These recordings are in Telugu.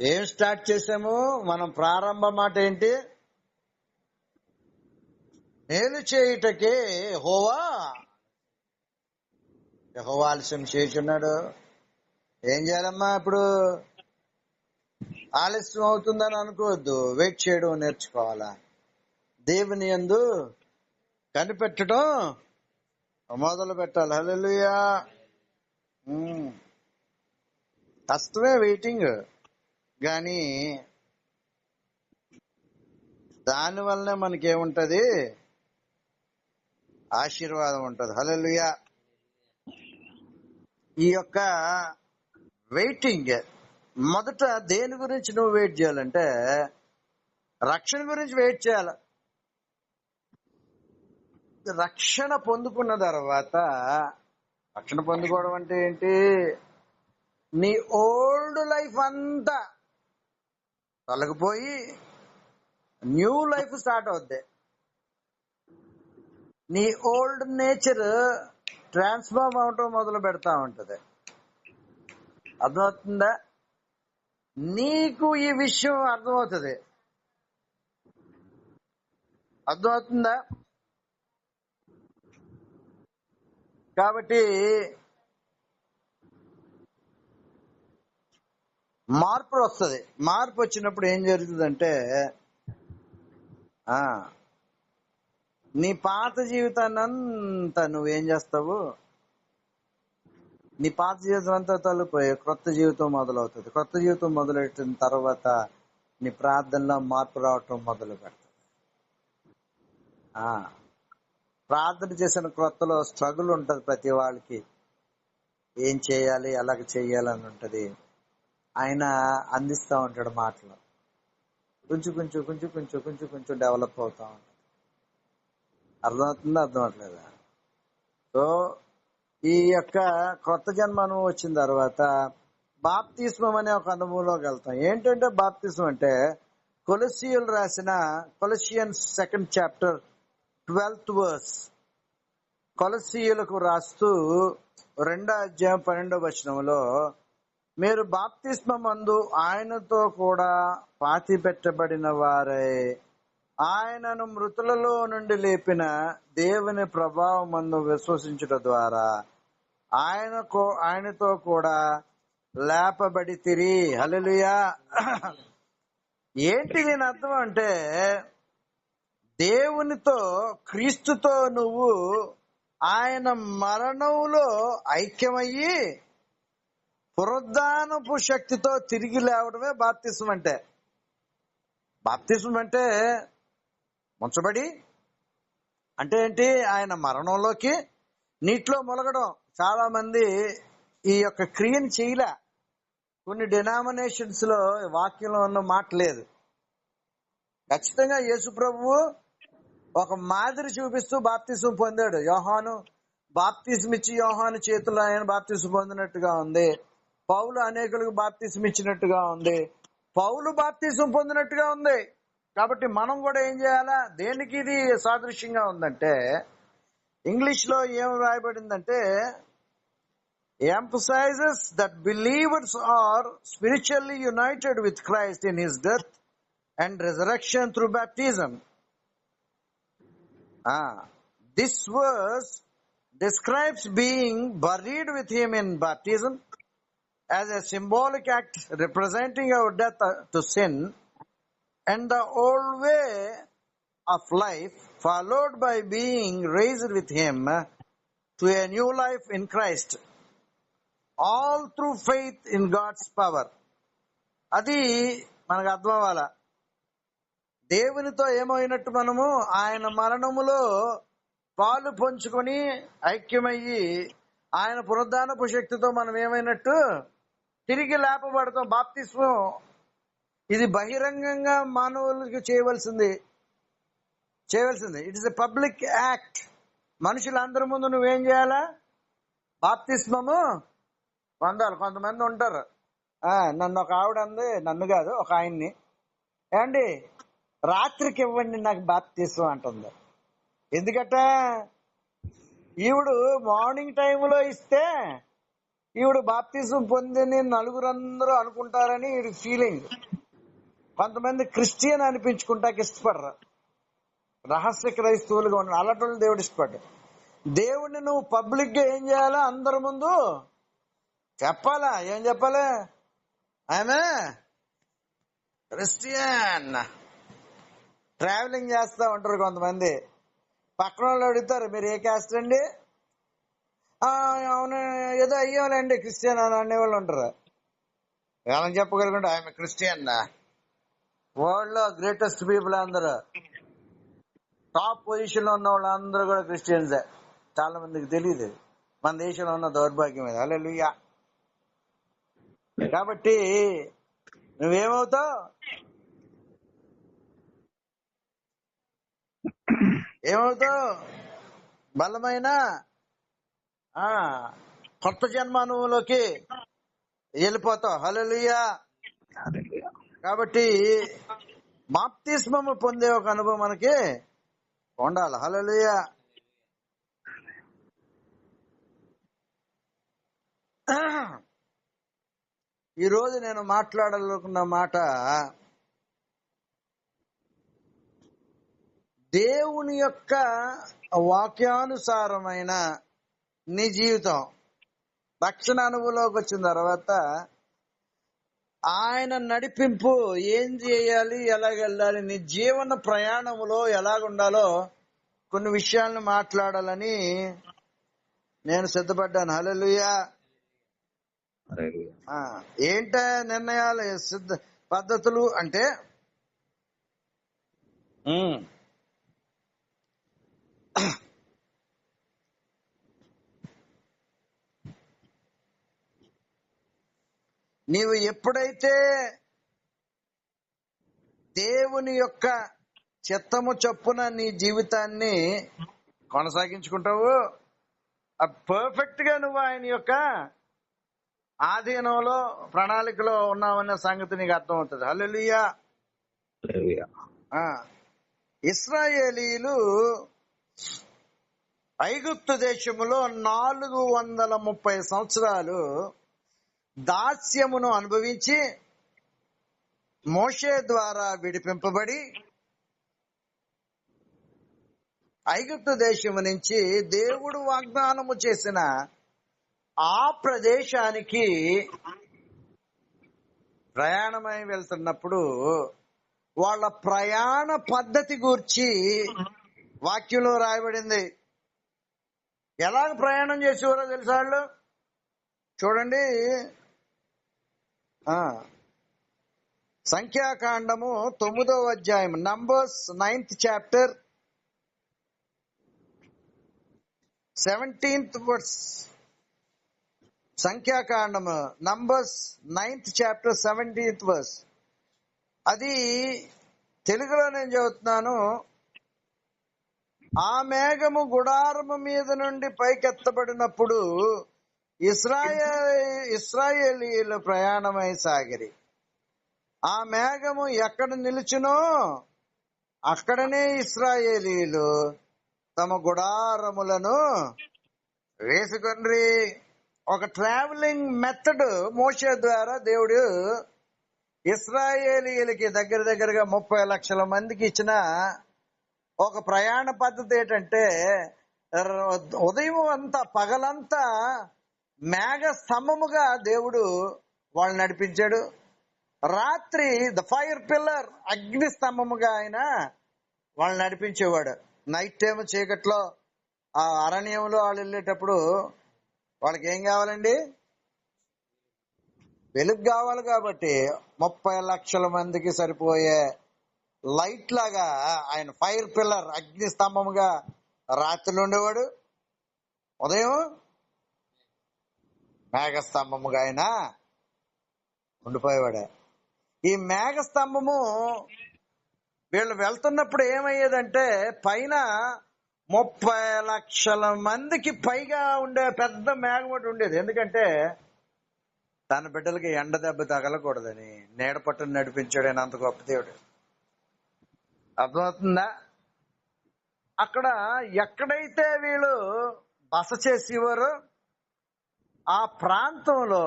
ఏం స్టార్ట్ చేసాము? మనం ప్రారంభ మాట ఏంటి? మేలు చేయుటకే యెహోవా ఆలస్యం చేయుచున్నాడు. ఏం చేయాలమ్మా? ఇప్పుడు ఆలస్యం అవుతుందని అనుకోవద్దు, వెయిట్ చేయడం నేర్చుకోవాలా. దేవుని యందు కనిపెట్టడం మొదలు పెట్టాలి. హల్లెలూయా. కష్టమే వెయిటింగ్, కానీ దాని వల్లనే మనకేముంటది? ఆశీర్వాదం ఉంటది. హల్లెలూయా. ఈ యొక్క వెయిటింగ్ మొదట దేని గురించి నువ్వు వెయిట్ చేయాలంటే రక్షణ గురించి వెయిట్ చేయాలి. రక్షణ పొందుకున్న తర్వాత, రక్షణ పొందుకోవడం అంటే ఏంటి? నీ ఓల్డ్ లైఫ్ అంతా తొలగిపోయి న్యూ లైఫ్ స్టార్ట్ అవుద్ది. నీ ఓల్డ్ నేచర్ ట్రాన్స్ఫార్మ్ అవటం మొదలు పెడతా ఉంటది. అర్థమవుతుందా? నీకు ఈ విషయం అర్థమవుతుంది. అర్థమవుతుందా? కాబట్టి మార్పు వస్తుంది. మార్పు వచ్చినప్పుడు ఏం జరుగుతుందంటే నీ పాత జీవితాన్ని అంతా నువ్వేం చేస్తావు? నీ పాత జీవితం అంతా తొలగిపోయి క్రొత్త జీవితం మొదలవుతుంది. క్రొత్త జీవితం మొదలెట్టిన తర్వాత నీ ప్రార్థనలో మార్పు రావటం మొదలు పెడతావు. ప్రార్థన చేసిన క్రొత్తలో స్ట్రగుల్ ఉంటది ప్రతి వాళ్ళకి. ఏం చేయాలి, ఎలాగ చేయాలని ఉంటది. ఆయన అందిస్తా ఉంటాడు మాటలు. కొంచెం కొంచెం కొంచెం కొంచెం కొంచెం కొంచెం డెవలప్ అవుతా ఉంటుంది. అర్థమవుతుందా? అర్థమవట్లేదా? సో ఈ యొక్క కొత్త జన్మ అనుభవం వచ్చిన తర్వాత బాప్తిస్మం అనే ఒక అనుభవంలోకి వెళ్తాం. ఏంటంటే బాప్తిస్మం అంటే కొలొస్సీయులు రాసిన కొలొస్సియన్స్ 2nd chapter 12th verse, కొలొస్సీయులకు రాస్తూ 2వ అధ్యాయం 12వ వచనంలో, మీరు బాప్తిస్మమందు ఆయనతో కూడా పాతి పెట్టబడిన వారై ఆయనను మృతులలో నుండి లేపిన దేవుని ప్రభావమందు విశ్వసించుట ద్వారా ఆయనతో కూడా లేపబడితిరి. హల్లెలూయా. ఏంటి దీని అర్థం అంటే, దేవునితో, క్రీస్తుతో నువ్వు ఆయన మరణంలో ఐక్యమయ్యి పునరుద్ధానపు శక్తితో తిరిగి లేవడమే బాప్తిస్మం అంటే. బాప్తిస్మం అంటే ముంచబడి అంటే ఏంటి? ఆయన మరణంలోకి నీటిలో మొలగడం. చాలా మంది ఈ యొక్క క్రియను చేయలే. కొన్ని డినామినేషన్స్ లో వాక్యంలో ఉన్న మాట లేదు. ఖచ్చితంగా యేసు ప్రభువు ఒక మాదిరి చూపిస్తూ బాప్తిస్మం పొందాడు. యోహాను బాప్తిస్మం ఇచ్చి యోహాను చేతుల్లో ఆయన బాప్తిస్మం పొందినట్టుగా ఉంది. పౌలు అనేకులకు బాప్తిస్మం ఇచ్చినట్టుగా ఉంది. పౌలు బాప్తిస్మం పొందినట్టుగా ఉంది. కాబట్టి మనం కూడా ఏం చేయాలా? దేనికి ఇది సాదృశ్యంగా ఉందంటే, ఇంగ్లీష్ లో ఏం రాయబడిందంటే, emphasizes that believers are spiritually united with Christ in his death and resurrection through baptism. This verse describes being buried with him in baptism as a symbolic act representing our death to sin and the old way of life, followed by being raised with him to a new life in Christ, all through faith in God's power. అది మనకు అర్థం అవ్వాలా. దేవునితో ఏమైనట్టు మనము ఆయన మరణములో పాలు పంచుకొని ఐక్యమయ్యి ఆయన పునరుద్ధానపు శక్తితో మనం ఏమైనట్టు తిరిగి లేపబడతాం. బాప్తిస్మం ఇది బహిరంగంగా మానవులకి చేయవలసింది. It is a public act. మనుషులందరి ముందు నువ్వేం చేయాలా? బాప్తిస్మము పొందాలి. కొంతమంది ఉంటారు, నన్ను ఒక ఆవిడ అంది, నన్ను కాదు ఒక ఆయన్ని, ఏమండి రాత్రికి ఇవ్వండి నాకు బాప్తిస్మం అంటుంది. ఎందుకట? ఈవిడు మార్నింగ్ టైంలో ఇస్తే ఈవిడ బాప్తిజం పొందిని నలుగురందరూ అనుకుంటారని ఈవిడ ఫీలింగ్. కొంతమంది క్రిస్టియన్ అనిపించుకుంటాకి ఇష్టపడరు, రహస్య క్రైస్తవులుగా ఉండరు. అలాంటి వాళ్ళు దేవుడు ఇష్టపడ్డాడు. దేవుడిని నువ్వు పబ్లిక్ గా ఏం చేయాలా? అందరి ముందు చెప్పాలా? ఏం చెప్పాలి? ఆమె క్రిస్టియన్. ట్రావెలింగ్ చేస్తా ఉంటారు కొంతమంది, పక్కన వాళ్ళు అడుగుతారు మీరు ఏ క్యాస్ట్ అండి? అవును ఏదో అయ్యాలండి క్రిస్టియన్ అని అనేవాళ్ళు ఉంటారు. ఏమని చెప్పగలుగుంటే ఆమె క్రిస్టియన్. వరల్డ్ లో గ్రేటెస్ట్ పీపుల్ అందరూ, టాప్ పొజిషన్ లో ఉన్న వాళ్ళందరూ కూడా క్రిస్టియన్సే. చాలా మందికి తెలియదు మన దేశంలో ఉన్న దౌర్భాగ్యం మీద. హల్లెలూయా. కాబట్టి నువ్వేమవుతావు? ఏమవుతావు? బలమైన కొత్త జన్మ అనుభవంలోకి వెళ్ళిపోతావు. హల్లెలూయా. కాబట్టి బాప్తిస్మము పొందే ఒక అనుభవం మనకి ఉండాలి. హల్లెలూయా. ఈ రోజు నేను మాట్లాడాలనుకున్న మాట, దేవుని యొక్క వాక్యానుసారమైన నీ జీవితం రక్షణ అనుభవంలోకి వచ్చిన తర్వాత ఆయన నడిపింపు ఏం చేయాలి, ఎలాగెళ్ళాలి, నీ జీవన ప్రయాణములో ఎలాగుండాలో కొన్ని విషయాలను మాట్లాడాలని నేను సిద్ధపడ్డాను. హల్లెలూయా. ఏంట నిర్ణయాలు పద్ధతులు అంటే, నీవు ఎప్పుడైతే దేవుని యొక్క చిత్తము చొప్పున నీ జీవితాన్ని కొనసాగించుకుంటావు, పర్ఫెక్ట్ గా నువ్వు ఆయన యొక్క ఆధీనంలో ప్రణాళికలో ఉన్నావన్న సంగతి నీకు అర్థమవుతుంది. హల్లెలూయా. ఇశ్రాయేలీలు ఐగుప్తు దేశములో 430 సంవత్సరాలు దాస్యమును అనుభవించి మోషే ద్వారా విడిపింపబడి ఐగుప్తు దేశము నుంచి దేవుడు వాగ్దానము చేసిన ఆ ప్రదేశానికి ప్రయాణమై వెళ్తున్నప్పుడు వాళ్ళ ప్రయాణ పద్ధతి గూర్చి వాక్యంలో రాయబడింది. ఎలాగ ప్రయాణం చేసేవారో తెలుసా వాళ్ళు? చూడండి, సంఖ్యాకాండము 9వ అధ్యాయం, Numbers 9th chapter 17th verse. సంఖ్యాకాండము Numbers 9th chapter 17th verse. అది తెలుగులో నేను చదువుతున్నాను. ఆ మేఘము గుడారము మీద నుండి పైకెత్తబడినప్పుడు ఇశ్రాయేలీయులు ప్రయాణమై సాగిరి. ఆ మేఘము ఎక్కడ నిలుచునో అక్కడనే ఇశ్రాయేలీయులు తమ గుడారములను వేసుకొండ్రి. ఒక ట్రావెలింగ్ మెథడ్ మోషే ద్వారా దేవుడు ఇశ్రాయేలీయులకి దగ్గరగా 30 లక్షల మందికి ఇచ్చిన ఒక ప్రయాణ పద్ధతి ఏంటంటే, ఉదయం అంతా పగలంతా మేఘ స్తంభముగా దేవుడు వాళ్ళు నడిపించాడు. రాత్రి ద ఫైర్ పిల్లర్, అగ్ని స్తంభముగా ఆయన వాళ్ళు నడిపించేవాడు. నైట్ టైం చీకట్లో ఆ అరణ్యంలో వాళ్ళు వెళ్ళేటప్పుడు వాళ్ళకి ఏం కావాలండి? వెలుగు కావాలి. కాబట్టి 30 లక్షల మందికి సరిపోయే లైట్ లాగా ఆయన ఫైర్ పిల్లర్, అగ్ని స్తంభముగా రాత్రులు ఉండేవాడు. ఉదయం మేఘ స్తంభముగా ఆయన ఉండిపోయేవాడు. ఈ మేఘ స్తంభము వీళ్ళు వెళ్తున్నప్పుడు ఏమయ్యేదంటే, పైన 30 లక్షల మందికి పైగా ఉండే పెద్ద మేఘం ఒకటి ఉండేది. ఎందుకంటే తన బిడ్డలకి ఎండ దెబ్బ తగలకూడదని నీడ పట్టును నడిపించాడు ఆయన. అంత గొప్ప దేవుడు. అర్థమవుతుందా? అక్కడ ఎక్కడైతే వీళ్ళు బస చేసేవారో ఆ ప్రాంతంలో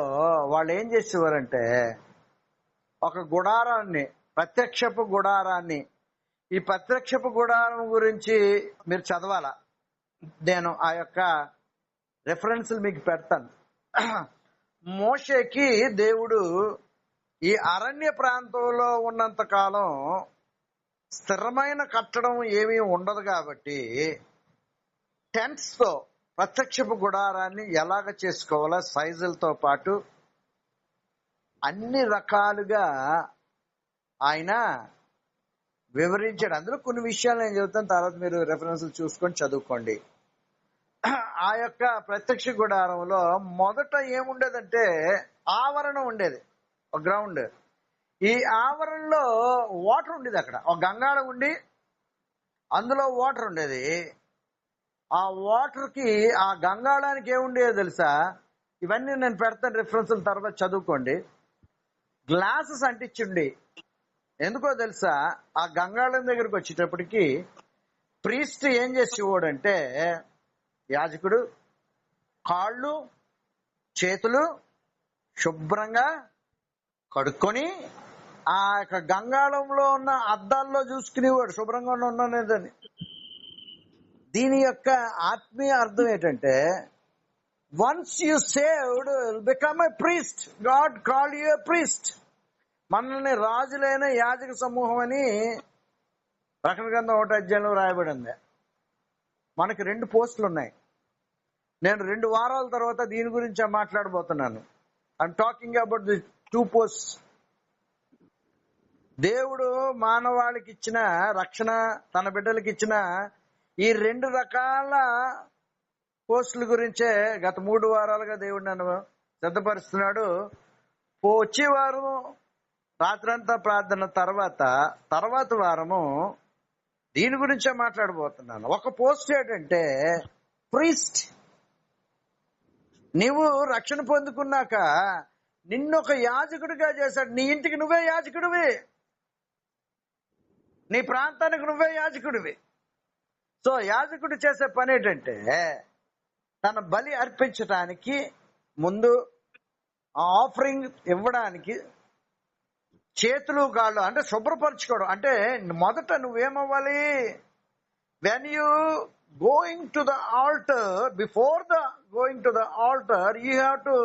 వాళ్ళు ఏం చేసేవారంటే ఒక గుడారాన్ని, ప్రత్యక్షపు గుడారాన్ని, ఈ ప్రత్యక్షపు గుడారం గురించి మీరు చదవాలా. నేను ఆ యొక్క రెఫరెన్స్లు మీకు పెడతాను. మోషేకి దేవుడు ఈ అరణ్య ప్రాంతంలో ఉన్నంత కాలం స్థిరమైన కట్టడం ఏమీ ఉండదు కాబట్టి టెంట్స్ తో ప్రత్యక్షపు గుడారాన్ని ఎలాగ చేసుకోవాలో సైజులతో పాటు అన్ని రకాలుగా ఆయన వివరించాడు. అందులో కొన్ని విషయాలు నేను చెబుతాను, తర్వాత మీరు రెఫరెన్స్లు చూసుకొని చదువుకోండి. ఆ యొక్క ప్రత్యక్ష గుడారంలో మొదట ఏముండేదంటే ఆవరణ ఉండేది, ఒక గ్రౌండ్. ఈ ఆవరణలో వాటర్ ఉండేది. అక్కడ ఒక గంగాళం ఉండి అందులో వాటర్ ఉండేది. ఆ వాటర్ కి, ఆ గంగాళానికి ఏముండేదో తెలుసా? ఇవన్నీ నేను పెడతాను రిఫరెన్స్ల తర్వాత చదువుకోండి. గ్లాసెస్ అంటించుండి. ఎందుకో తెలుసా? ఆ గంగాళం దగ్గరకు వచ్చేటప్పటికి ప్రీస్ట్ ఏం చేసేవాడంటే, యాజకుడు కాళ్ళు చేతులు శుభ్రంగా కడుక్కొని ఆ యొక్క గంగాళంలో ఉన్న అద్దాల్లో చూసుకునేవాడు శుభ్రంగా ఉన్నానేదని. దీని యొక్క ఆత్మీయ అర్థం ఏంటంటే, once you saved become a priest, God call you a priest. మనల్ని రాజులైన యాజక సమూహం అని ప్రకటన గ్రంథం 1 రాయబడింది. మనకి 2 పోస్టులు ఉన్నాయి. నేను 2 వారాల తర్వాత దీని గురించి మాట్లాడబోతున్నాను. I'm talking about the 2 posts. దేవుడు మానవాళికి ఇచ్చిన రక్షణ, తన బిడ్డలకి ఇచ్చిన ఈ 2 రకాల పోస్టుల గురించే గత 3 వారాలుగా దేవుడు నన్ను సిద్ధపరుస్తున్నాడు. వచ్చే వారం రాత్రంతా ప్రార్థన తర్వాత వారము దీని గురించే మాట్లాడబోతున్నాను. ఒక పోస్ట్ ఏంటంటే ప్రీస్ట్. నీవు రక్షణ పొందుకున్నాక నిన్నొక యాజకుడిగా చేశాడు. నీ ఇంటికి నువ్వే యాజకుడివి, నీ ప్రాంతానికి నువ్వే యాజకుడివి. సో యాజకుడు చేసే పని ఏంటంటే తన బలి అర్పించడానికి ముందు ఆఫరింగ్ ఇవ్వడానికి చేతులు కాళ్ళు అంటే శుభ్రపరచుకోవడం. అంటే మొదట నువ్వేమవ్వాలి? When you going to the altar, before the going to the altar you have to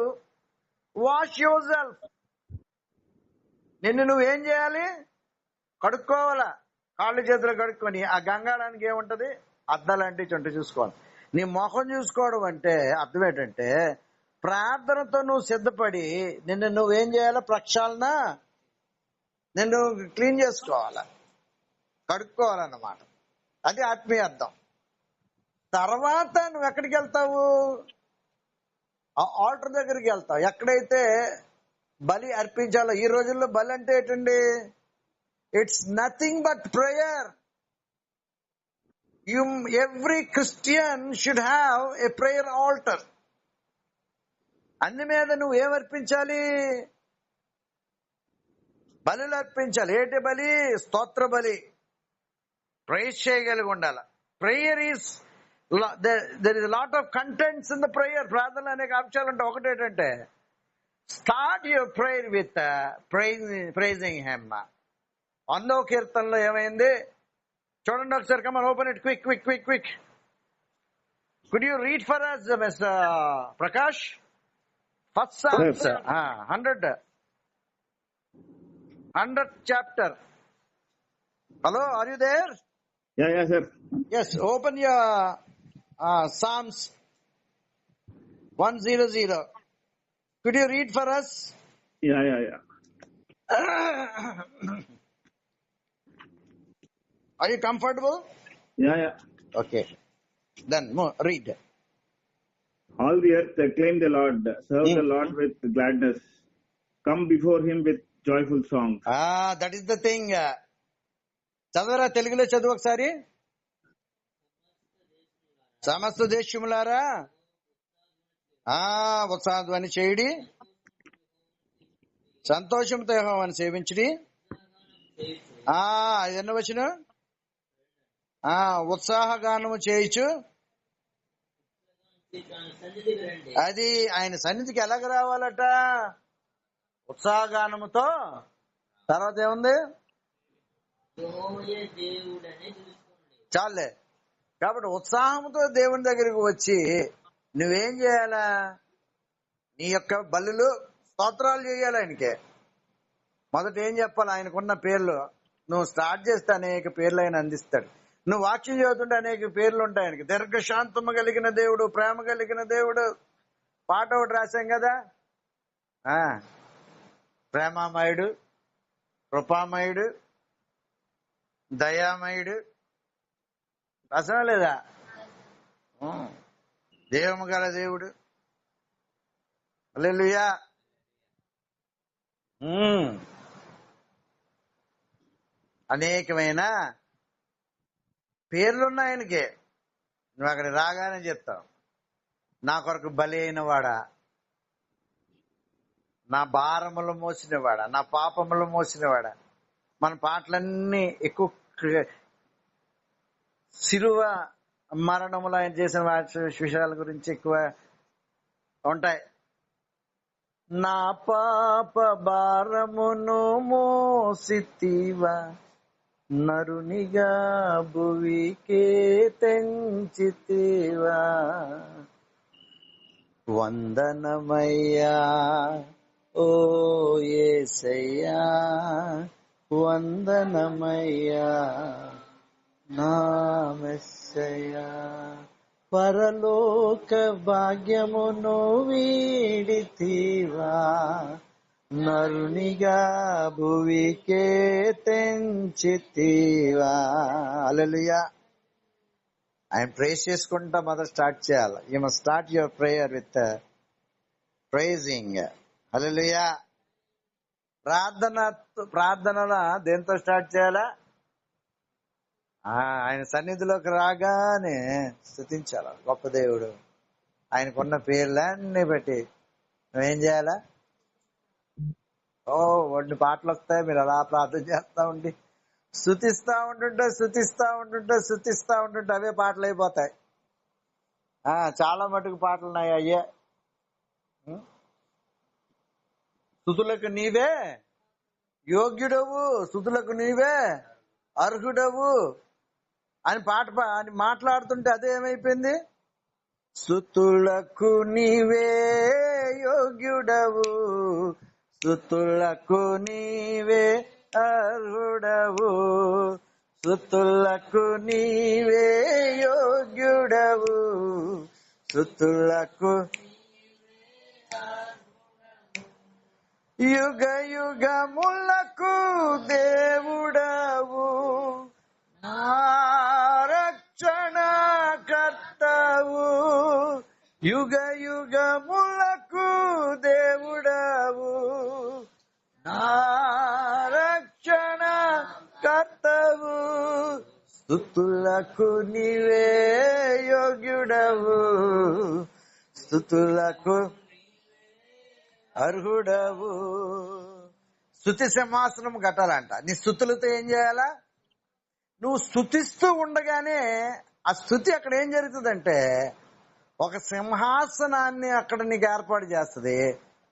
wash your self. నిన్ను నువ్వేం చేయాలి? కడుక్కోవాలా. కాళ్ళు చేతులు కడుక్కొని ఆ గంగాళానికి ఏముంటది? అద్దాలంటే చుంట చూసుకోవాలి. నీ మొహం చూసుకోవడం అంటే అర్థం ఏంటంటే ప్రార్థనతో నువ్వు సిద్ధపడి నిన్ను నువ్వేం చేయాలి? ప్రక్షాళన, నిన్ను క్లీన్ చేసుకోవాలా, కడుక్కోవాలన్నమాట. అది ఆత్మీయ అర్థం. తర్వాత నువ్వు ఎక్కడికి వెళ్తావు? ఆ ఆల్టర్ దగ్గరికి వెళ్తావు. ఎక్కడైతే బలి అర్పించాలో. ఈ రోజుల్లో బలి అంటే ఏంటండి? It's nothing but prayer. Every Christian should have a prayer altar. అందు మీద నువ్వు ఏమర్పించాలి? బలులు అర్పించాలి. ఏంటి బలి? స్తోత్ర బలి. ప్రేయర్ చేయగలిగి ఉండాలి. Prayer is there is lot of contents in the prayer. ప్రార్థనలు అనేక అంశాలు ఉంటాయి. ఒకటి ఏంటంటే start your prayer with praising him. 100వ కీర్తనలో ఏమైంది చూడండి ఒకసారి. Come on, open it quick quick quick quick. Could you read for us, mister Prakash? First Psalms, 100th chapter. Hello, are you there? Yeah, sir. Yes, open your Psalms 100. Could you read for us? Yeah. Are you comfortable? Yeah. Okay. Then read. All the earth acclaim the Lord. Serve the Lord with gladness. Come before him with joyful songs. That is the thing. చదవరా, తెలుగులో చదువు ఒకసారి. సమస్త దేశములారా ఉత్సాహధ్వని చేయుడి, సంతోషంతో యెహోవాను సేవించుడి. 5వ వచనం, ఉత్సాహగానము చేయుచు అది ఆయన సన్నిధికి ఎలాగ రావాలట? ఉత్సాహగానముతో. తర్వాత ఏముంది? చాలే. కాబట్టి ఉత్సాహంతో దేవుని దగ్గరికి వచ్చి నువ్వేం చేయాలా? నీ యొక్క బలులు స్తోత్రాలు చేయాలి ఆయనకే. మొదట ఏం చెప్పాలి? ఆయనకున్న పేర్లు నువ్వు స్టార్ట్ చేస్తే అనేక పేర్లు ఆయన అందిస్తాడు. నువ్వు వాక్యం చదువుతుంటే అనేక పేర్లు ఉంటాయి ఆయనకి. దీర్ఘశాంతము కలిగిన దేవుడు, ప్రేమ కలిగిన దేవుడు. పాట ఒకటి రాశాం కదా, ప్రేమామయుడు, కృపామయుడు, దయామయుడు. రాసా లేదా? దేవము గల దేవుడు. హల్లెలూయా. అనేకమైన పేర్లున్నాయి ఆయనకి. నువ్వు అక్కడ రాగానే చెప్తావు, నా కొరకు బలి అయిన వాడా, నా భారములు మోసినవాడా, నా పాపములు మోసినవాడా. మన పాటలన్నీ ఎక్కువ శిలువ మరణములు ఆయన చేసిన విషయాల గురించి ఎక్కువ ఉంటాయి. నా పాప భారమును మోసితివా, నరునిగా భువికే తెంచితివా. వందనమయ్యా ఓ యేసయ్యా, వందనమయ్యా నా మెస్సయ్యా. పరలోక భాగ్యమును వీడితివా, నరునిగా భువికే తెంచితివా. హల్లెలూయా. ఆయన ప్రేస్ చేసుకుంటా మొదలు స్టార్ట్ చేయాలి. You must start your prayer with praising. Hallelujah. ప్రార్థనల దేంతో స్టార్ట్ చేయాలా? ఆయన సన్నిధిలోకి రాగానే స్తుతించాల. గొప్ప దేవుడు, ఆయనకున్న పేర్లన్నీ పెట్టి నువ్వేం చేయాలా? కొన్ని పాటలు వస్తాయి, మీరు అలా ప్రార్థన చేస్తా ఉండి స్తుతిస్తా ఉంటుంటే అవే పాటలు అయిపోతాయి. చాలా మటుకు పాటలు ఉన్నాయి అయ్యే. స్తుతులకు నీవే యోగ్యుడవు, స్తుతులకు నీవే అర్హుడవు అని పాట అని మాట్లాడుతుంటే అదేమైపోయింది? స్తుతులకు నీవే యోగ్యుడవు, స్తుతులకు నీవే అర్హుడవు, స్తుతులకు నీవే యోగ్యుడవు, స్తుతులకు యుగ యుగములకు దేవుడవు, రక్షణ కర్తవు. యుగ యుగములకు దేవుడవు, రక్షణ కర్తవు. స్తుతులకు నీవే యోగ్యుడవు, స్తుతులకు అర్హుడవు. స్తుతి సింహాసనం కట్టాలంట. నీ స్తుతులతో ఏం చేయాలా? నువ్వు స్తుతిస్తూ ఉండగానే ఆ స్తుతి అక్కడ ఏం జరుగుతుందంటే ఒక సింహాసనాన్ని అక్కడ నీకు ఏర్పాటు చేస్తుంది.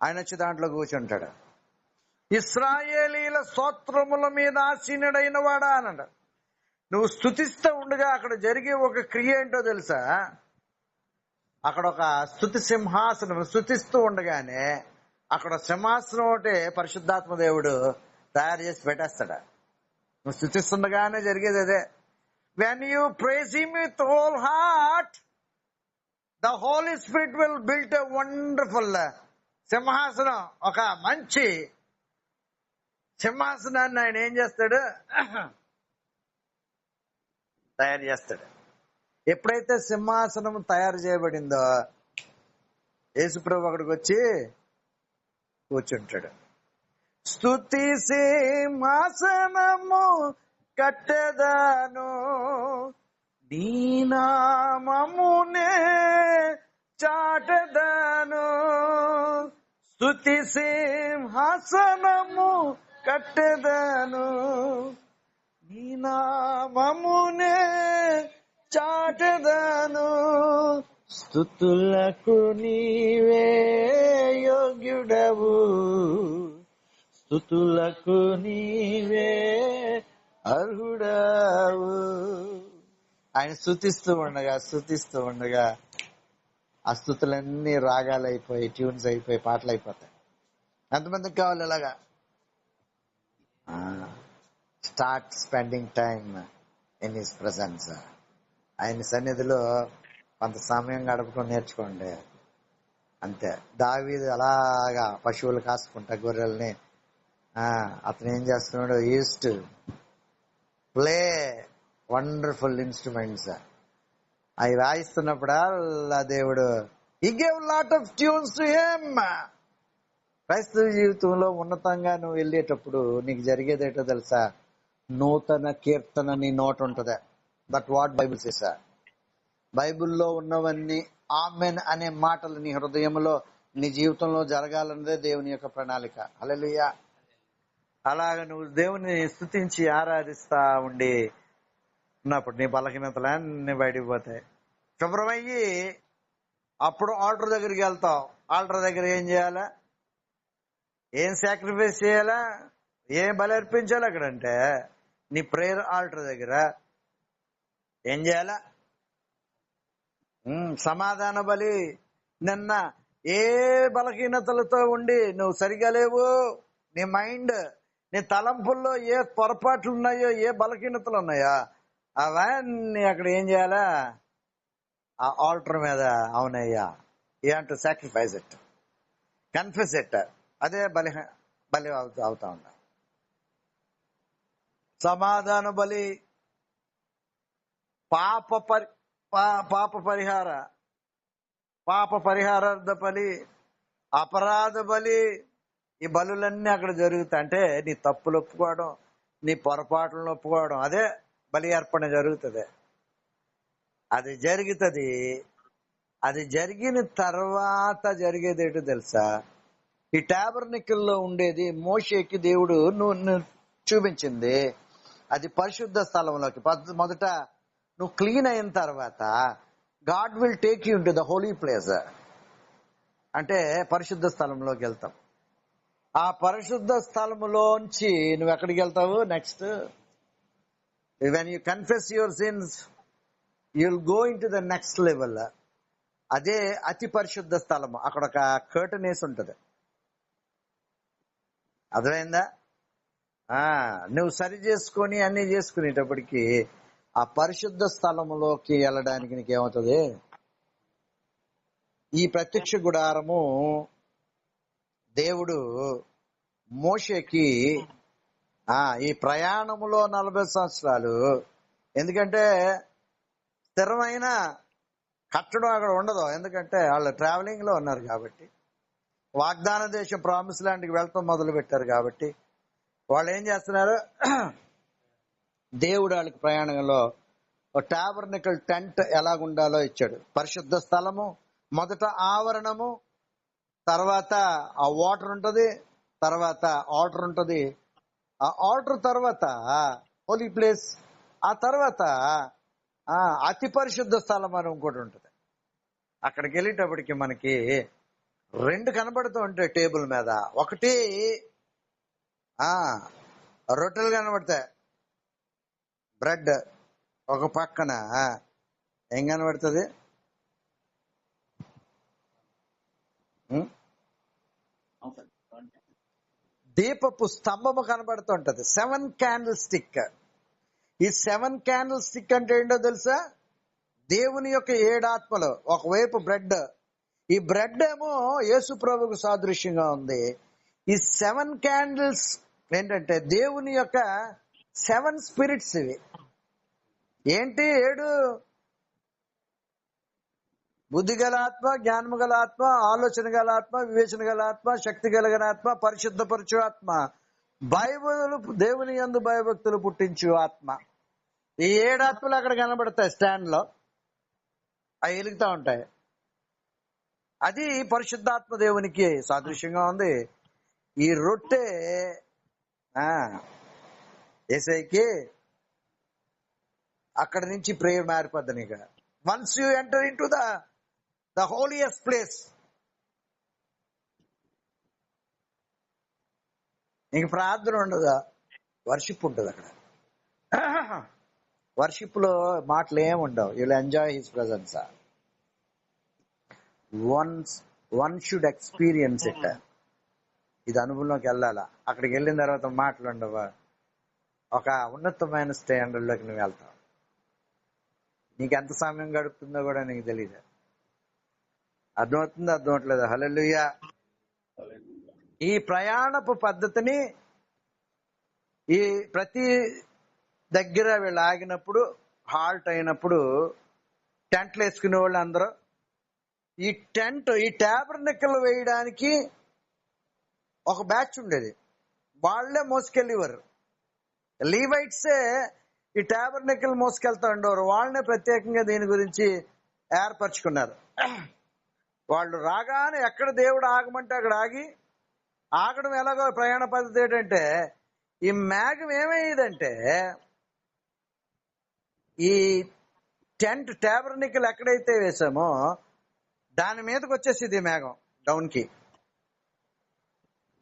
ఆయన వచ్చి దాంట్లో కూర్చుంటాడు. ఇశ్రాయేలీల స్తోత్రముల మీద ఆసీనుడైన వాడా అన్నాడు. నువ్వు స్తుతిస్తూ ఉండగా అక్కడ జరిగే ఒక క్రియ ఏంటో తెలుసా? అక్కడ ఒక స్తుతి సింహాసనం, స్తుతిస్తూ ఉండగానే అక్కడ సింహాసనం ఒకటి పరిశుద్ధాత్మ దేవుడు తయారు చేసి పెట్టేస్తాడు. నువ్వు స్తుతిస్తుండగానే జరిగేది అదే. When you praise him with whole heart, the Holy Spirit will build a wonderful సింహాసనం. ఒక మంచి సింహాసనాన్ని ఆయన ఏం చేస్తాడు? తయారు చేస్తాడు. ఎప్పుడైతే సింహాసనం తయారు చేయబడిందో యేసుప్రభు అక్కడికి వచ్చి కూర్చుంటాడు. స్తుతి సింహాసనము కట్టెదాను, నీ నామమునే చాటెదాను. స్తుతి సింహాసనము కట్టెదాను, నీ నామమునే చాటెదాను. స్తుతులకు నీవే యోగ్యుడవు, స్తుతులకు నీవే అర్హుడవు. ఆయన స్తుతిస్తూ ఉండగా ఆ స్తుతులన్నీ రాగాలు అయిపోయి, ట్యూన్స్ అయిపోయి, పాటలు అయిపోతాయి. ఎంతమందికి కావాలి ఇలాగా? Start spending time in his presence. ఆయన సన్నిధిలో కొంత సమయం గడపడం నేర్చుకోండి. అంతే. దావీదు అలాగా పశువులు కాసుకుంటా గొర్రెల్ని, అతను ఏం చేస్తున్నాడు? East play wonderful instruments. అవి వాయిస్తున్నప్పుడు దేవుడు he gave lot of tunes to him. క్రైస్తవ జీవితంలో ఉన్నతంగా నువ్వు వెళ్ళేటప్పుడు నీకు జరిగేదేటో తెలుసా? నూతన కీర్తన నీ నోట ఉంటదా? That what Bible says. బైబిల్లో ఉన్నవన్నీ ఆమెన్ అనే మాటలు నీ హృదయంలో, నీ జీవితంలో జరగాలన్నదే దేవుని యొక్క ప్రణాళిక. హల్లెలూయా. అలాగ నువ్వు దేవుని స్తుతించి ఆరాధిస్తా ఉండి ఉన్నప్పుడు నీ బలహీనతలన్నీ బయటికి పోతాయి. శుభ్రమయ్యి అప్పుడు ఆల్టర్ దగ్గరికి వెళ్తావు. ఆల్టర్ దగ్గర ఏం చేయాలా? ఏం సాక్రిఫైస్ చేయాలా? ఏం బలి అర్పించాలి? అక్కడంటే నీ ప్రేయర్ ఆల్టర్ దగ్గర ఏం చేయాలా? సమాధాన బలి. నిన్న ఏ బలహీనతలతో ఉండి నువ్వు సరిగా లేవు, నీ మైండ్, నీ తలంపుల్లో ఏ పొరపాట్లు ఉన్నాయో, ఏ బలహీనతలు ఉన్నాయో, అవన్నీ అక్కడ ఏం చేయాలా? ఆ ఆల్టర్ మీద అవునయ్యా, you have to sacrifice it, confess it. అదే బలి అవుతా ఉన్నా. సమాధాన బలి, పాప పరిహారార్థ బలి, అపరాధ బలి. ఈ బలులన్నీ అక్కడ జరుగుతాయి. అంటే నీ తప్పులు ఒప్పుకోవడం, నీ పొరపాట్లను ఒప్పుకోవడం, అదే బలి అర్పణ జరుగుతుంది. అది జరుగుతుంది. అది జరిగిన తర్వాత జరిగేదేటో తెలుసా? ఈ టాబర్నికల్లో ఉండేది మోషేకి దేవుడు నువ్వు చూపించింది. అది పరిశుద్ధ స్థలంలోకి. మొదట నువ్వు క్లీన్ అయిన తర్వాత God will take you into the holy place. అంటే పరిశుద్ధ స్థలంలోకి వెళ్తాం. ఆ పరిశుద్ధ స్థలములోంచి నువ్వు ఎక్కడికి వెళ్తావు? Next, when you confess your sins, you will go in to the next level. అదే అతి పరిశుద్ధ స్థలము. అక్కడ ఒక కర్టన్ వేసి ఉంటది. అర్థమైందా? నువ్వు సరి చేసుకొని అన్ని చేసుకునేటప్పటికి ఆ పరిశుద్ధ స్థలములోకి వెళ్ళడానికి నీకేమవుతుంది? ఈ ప్రత్యక్ష గుడారము దేవుడు మోషేకి ఈ ప్రయాణములో 40 సంవత్సరాలు, ఎందుకంటే స్థిరమైన కట్టడం అక్కడ ఉండదు. ఎందుకంటే వాళ్ళు ట్రావెలింగ్ లో ఉన్నారు కాబట్టి, వాగ్దాన దేశం ప్రామిస్ ల్యాండ్కి వెళ్తాం మొదలు పెట్టారు కాబట్టి, వాళ్ళు ఏం చేస్తున్నారు? దేవుడు వాళ్ళకి ప్రయాణంలో టాబర్నికల్ టెంట్ ఎలాగుండాలో ఇచ్చాడు. పరిశుద్ధ స్థలము, మొదట ఆవరణము, తర్వాత ఆ వాటర్ ఉంటది, తర్వాత ఆల్టర్ ఉంటది, ఆ ఆల్టర్ తర్వాత హోలీ ప్లేస్, ఆ తర్వాత అతి పరిశుద్ధ స్థలం అని ఇంకోటి ఉంటది. అక్కడికి వెళ్ళేటప్పటికి మనకి 2 కనబడుతూ ఉంటాయి టేబుల్ మీద. ఒకటి రొట్టెలు కనబడతాయి, బ్రెడ్. ఒక పక్కన ఏం కనబడుతుంది? దీపపు స్తంభము కనబడుతుంటది. 7 క్యాండిల్ స్టిక్. ఈ 7 క్యాండిల్ స్టిక్ అంటే ఏంటో తెలుసా? దేవుని యొక్క 7 ఆత్మలు. ఒకవైపు బ్రెడ్. ఈ బ్రెడ్ ఏమో యేసు ప్రభువుకు సాదృశ్యంగా ఉంది. ఈ 7 క్యాండిల్స్ ఏంటంటే దేవుని యొక్క 7 స్పిరిట్స్. ఇవి ఏంటి? 7: బుద్ధి గల ఆత్మ, జ్ఞానము గల ఆత్మ, ఆలోచన గల ఆత్మ, వివేచన గల ఆత్మ, శక్తి కలిగిన ఆత్మ, పరిశుద్ధపరచు ఆత్మ, దేవుని యందు భయభక్తులు పుట్టించు ఆత్మ. ఈ 7 ఆత్మలు అక్కడ కనబడతాయి స్టాండ్ లో. అవి వెలుగుతా ఉంటాయి. అది పరిశుద్ధాత్మ దేవునికి సాదృశ్యంగా ఉంది. ఈ రొట్టె యేసయ్యకి అక్కడి నుంచి ప్రేయర్ మారిపోద్ది. నీకు once you enter in to the the holiest place. ఇంక ప్రార్థన ఉండదా, వర్షిప్ ఉంటుంది అక్కడ. వర్షిప్ లో మాటలు ఏమి ఉండవు. You'll enjoy his presence. One should experience it. ఇది అనుభవంలోకి వెళ్ళాలా. అక్కడికి వెళ్ళిన తర్వాత మాటలు ఉండవా, ఒక ఉన్నతమైన స్టాండర్డ్ లోకి నువ్వు వెళ్తావు. నీకు ఎంత సమయం గడుపుతుందో కూడా నీకు తెలియదు. అర్థమవుతుందో అర్థమవట్లేదు. హల్లెలూయా. ఈ ప్రయాణపు పద్ధతిని ఈ ప్రతి దగ్గర వీళ్ళు ఆగినప్పుడు, హాల్ట్ అయినప్పుడు టెంట్లు వేసుకునే వాళ్ళు అందరూ ఈ ట్యాబర్నకిల్ వేయడానికి ఒక బ్యాచ్ ఉండేది. వాళ్లే మోసుకెళ్ళేవారు. లీవైట్సే ఈ ట్యాబర్నకిల్ మోసుకెళ్తా ఉండేవారు. వాళ్ళనే ప్రత్యేకంగా దీని గురించి ఏర్పరచుకున్నారు. వాళ్ళు రాగానే ఎక్కడ దేవుడు ఆగమంటే అక్కడ ఆగి, ఆగడం ఎలాగో ప్రయాణ పద్ధతి ఏంటంటే, ఈ మేఘం ఏమయ్యేదంటే ఈ ట్యాబర్నకిల్ ఎక్కడైతే వేసామో దాని మీదకి వచ్చేసింది ఈ మేఘం.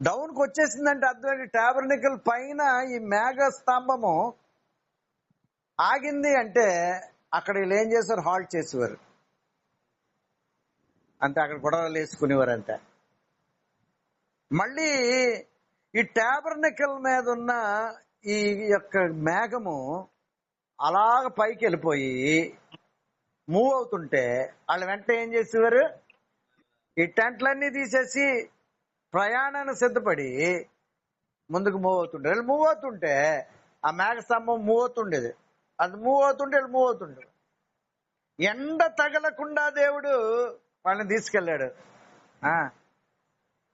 డౌన్కి వచ్చేసిందంటే అర్థం ట్యాబర్నకిల్ పైన ఈ మేఘ స్తంభము ఆగింది అంటే అక్కడ వీళ్ళు ఏం చేశారు, హాల్ట్ చేసేవారు. అంటే అక్కడ గొడవలు వేసుకునేవారు. అంటే మళ్ళీ ఈ ట్యాబర్నకిల్ మీద ఉన్న ఈ యొక్క మేఘము అలాగ పైకి వెళ్ళిపోయి మూవ్ అవుతుంటే వాళ్ళు వెంటనే ఏం చేసేవారు, ఈ టెంట్లన్నీ తీసేసి ప్రయాణాన్ని సిద్ధపడి ముందుకు మూవ్ అవుతుండే. వీళ్ళు మూవ్ అవుతుంటే ఆ మేఘ స్తంభం మూవ్ అవుతుండేది. అది మూవ్ అవుతుంటే వీళ్ళు మూవ్ అవుతుండే. ఎండ తగలకుండా దేవుడు వాళ్ళని తీసుకెళ్ళాడు.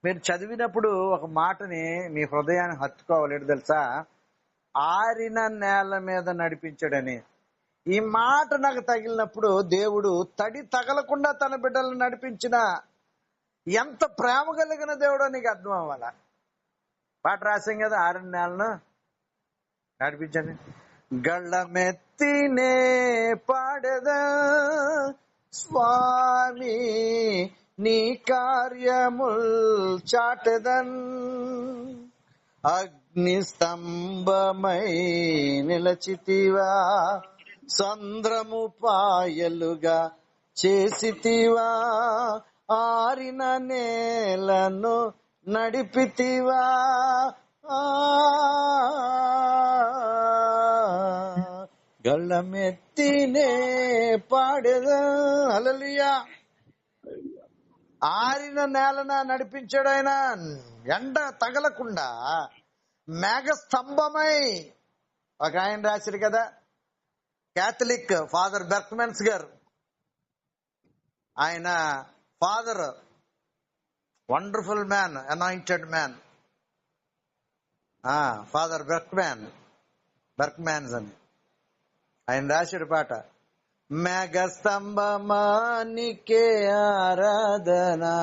మీరు చదివినప్పుడు ఒక మాటని మీ హృదయాన్ని హత్తుకోవాలి. ఏంటి తెలుసా? ఆరిన నేల మీద నడిపించాడని. ఈ మాట నాకు తగిలినప్పుడు దేవుడు తడి తగలకుండా తన బిడ్డలను నడిపించిన ఎంత ప్రేమ కలిగిన దేవుడో నీకు అర్థం అవ్వాలా. పాట రాసాం కదా, ఆరిన నేలను నడిపించండి. గళ్ళమెత్తినే పాడదా స్వామి నీ కార్యముల్ చాటదన్, అగ్ని స్తంభమై నిలచితివా, సంద్రము పాయలుగా చేసితివా, ఆరిన నేలను నడిపితివా, గళ్ళమెత్తినే పాడేదా. హల్లెలూయా. ఆరిన నేలన నడిపించాడు ఆయన, ఎండ తగలకుండా మేఘ స్తంభమై. ఒక ఆయన రాశారు కదా, క్యాథలిక్ ఫాదర్ బెర్క్మెన్స్ గారు. ఆయన father wonderful man, anointed man, father Berchmans అని ఆయన రాశాడు పాట. మేఘ స్తంభమానికే ఆరాధనా,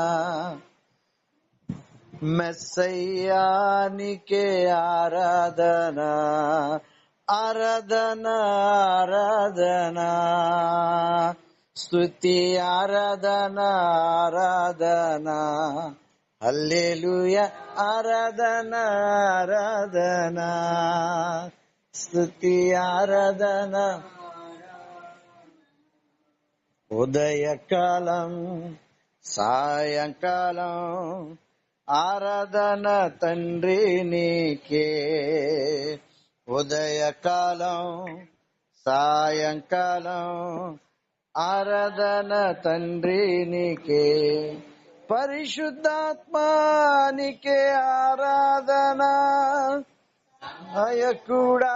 మెస్సయ్యానికే ఆరాధనా, ఆరాధనా ఆరాధనా, స్తుతి ఆరాధనా ఆరాధనా, హల్లెలూయా ఆరాధనా ఆరాధనా, స్తుతి ఆరాధనా. ఉదయకాలం సాయంకాలం ఆరాధన తండ్రి నీకే, ఉదయకాలం సాయంకాలం ఆరాధన తండ్రి నీకే, పరిశుద్ధాత్మానికే ఆరాధన, కూడా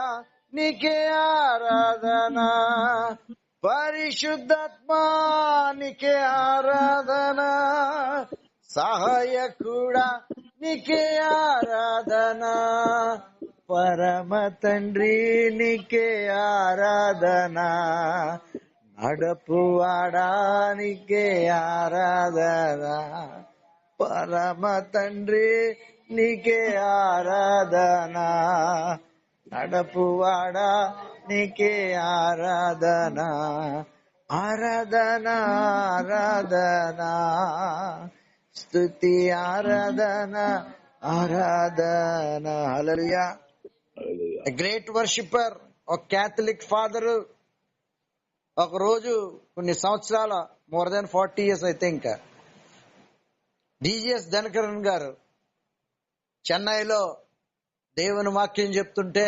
నీకే ఆరాధన, పరిశుద్ధాత్మానికే ఆరాధన, సహాయకుడా నీకే ఆరాధన, పరమ తండ్రి నీకే ఆరాధన, నడుపువాడానికే ఆరాధన, పరమ తండ్రి నీకే ఆరాధన, నడుపువాడా నీకే ఆరాధన, ఆరాధన ఆరాధన స్తుతి ఆరాధన ఆరాధన. హల్లెలూయా. Hallelujah. గ్రేట్ వర్షిపర్, ఒక క్యాథలిక్ ఫాదర్ ఒక రోజు కొన్ని సంవత్సరాల మోర్ దాన్ 40 years అయితే ఇంకా డిజిఎస్ ధనకరన్ గారు చెన్నైలో దేవుని వాక్యం చెప్తుంటే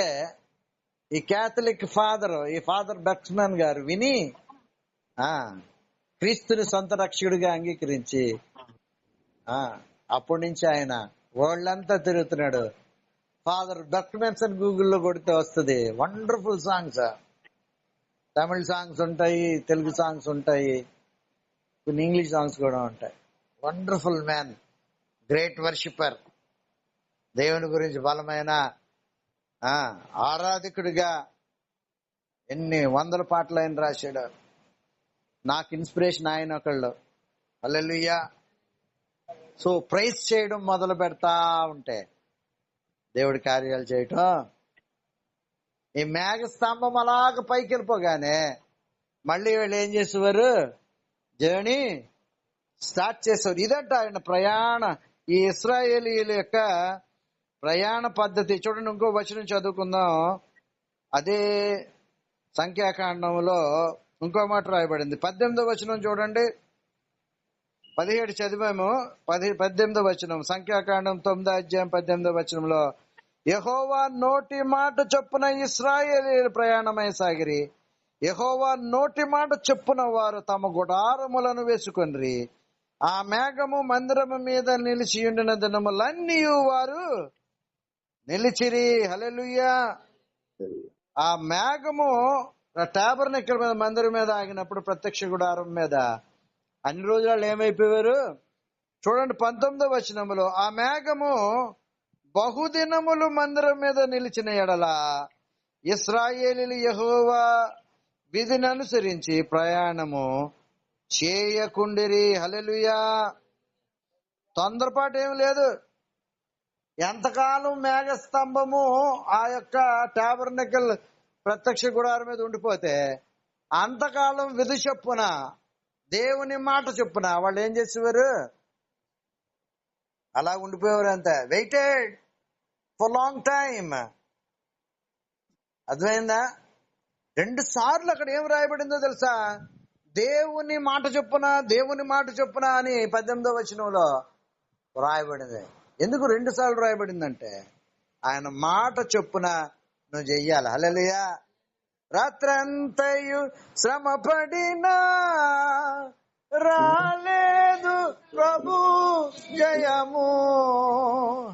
ఈ క్యాథలిక్ ఫాదర్, ఈ ఫాదర్ బక్స్మన్ గారు విని క్రీస్తుని సొంత రక్షకుడిగా అంగీకరించి అప్పటి నుంచి ఆయన వరల్డ్ అంతా తిరుగుతున్నాడు. ఫాదర్ బక్స్మన్స్ అని గూగుల్లో కొడితే వస్తుంది. వండర్ఫుల్ సాంగ్స్, తమిళ సాంగ్స్ ఉంటాయి, తెలుగు సాంగ్స్ ఉంటాయి, కొన్ని ఇంగ్లీష్ సాంగ్స్ కూడా ఉంటాయి. వండర్ఫుల్ మ్యాన్, గ్రేట్ వర్షిపర్, దేవుని గురించి బలమైన ఆరాధకుడిగా ఎన్ని వందల పాటలు ఆయన రాశాడు. నాకు ఇన్స్పిరేషన్ ఆయన ఒకళ్ళు. హల్లెలూయా. సో ప్రైజ్ చేయడం మొదలు పెడతా ఉంటే దేవుడి కార్యాలు చేయటం. ఈ మేఘ స్తంభం అలాగ పైకి వెళ్ళిపోగానే మళ్ళీ వీళ్ళు ఏం చేసేవారు, జర్నీ స్టార్ట్ చేసేవారు. ఇదంట ఆయన ప్రయాణ, ఈ ఇశ్రాయేలీయుల యొక్క ప్రయాణ పద్ధతి. చూడండి, ఇంకో వచనం చదువుకుందాం. అదే సంఖ్యాకాండంలో ఇంకో మాట రాయబడింది. 18వ వచనం చూడండి. 17 చదివాము, 18వ వచనం, సంఖ్యాకాండం 9వ అధ్యాయం 18వ వచనంలో, యెహోవా నోటి మాట చొప్పున ఇశ్రాయేలీయులు ప్రయాణమై సాగిరి. యెహోవా నోటి మాట చొప్పున వారు తమ గుడారములను వేసుకొనిరి. ఆ మేఘము మందిరము మీద నిలిచి ఉండిన దినములన్నీ వారు నిలిచిరి. హల్లెలూయా. ఆ మేఘము టాబర్నెక్కల్ మీద, మందిరం మీద ఆగినప్పుడు ప్రత్యక్ష గుడారం మీద అన్ని రోజులు వాళ్ళు ఏమైపోయారు చూడండి. 19వ వచనములో, ఆ మేఘము బహుదినములు మందిరం మీద నిలిచిన ఎడల ఇశ్రాయేలీయులు యెహోవా విధిని అనుసరించి ప్రయాణము చేయకుండిరి. హల్లెలూయా. తొందరపాటు ఏమి లేదు. ఎంతకాలం మేఘస్తంభము ఆ యొక్క టాబర్నెక్కల్ ప్రత్యక్ష గుడారం మీద ఉండిపోతే అంతకాలం విధి చొప్పున, దేవుని మాట చొప్పున వాళ్ళు ఏం చేసేవారు, అలా ఉండిపోయేవారు. అంతే, వెయిటెడ్ ఫర్ లాంగ్ టైమ్. అర్థమైందా? 2 సార్లు అక్కడ ఏం రాయబడిందో తెలుసా? దేవుని మాట చొప్పున, దేవుని మాట చొప్పున అని 18వ వచనంలో రాయబడింది. ఎందుకు 2 సార్లు రాయబడిందంటే ఆయన మాట చొప్పున నువ్వు చెయ్యాలి. హల్లెలూయా. రాత్రంతయు శ్రమ పడినా రాలేదు ప్రభు జయము.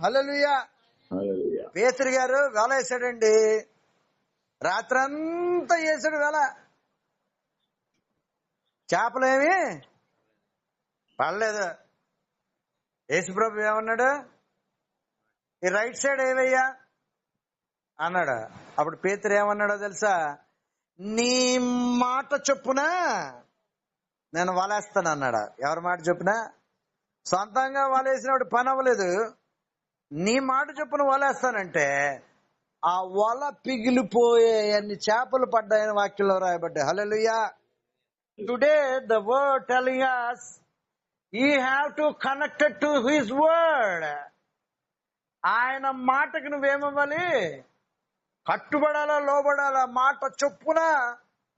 హల్లెలూయా. పేతురు గారు వేల వేసాడండి, రాత్రంతా వేసాడు వేల. చేపలేమి పడలేదు. యేసుప్రభు ఏమన్నాడు, ఈ రైట్ సైడ్ ఏవయ్యా అన్నాడు. అప్పుడు పేతురు ఏమన్నాడో తెలుసా, నీ మాట చొప్పున నేను వలేస్తాను అన్నాడు. ఎవరి మాట చొప్పున? సొంతంగా వలేసినప్పుడు పని అవ్వలేదు. నీ మాట చొప్పున వలేస్తానంటే ఆ వల పిగిలిపోయే అన్ని చేపలు పడ్డాయని వాక్యంలో రాయబడ్డాయి. Hallelujah. Today the word telling us you have to connected to his word. ఆయన మాటకు నువ్వేమవ్వాలి, కట్టుబడాలా, లోబడాలా. మాట చొప్పున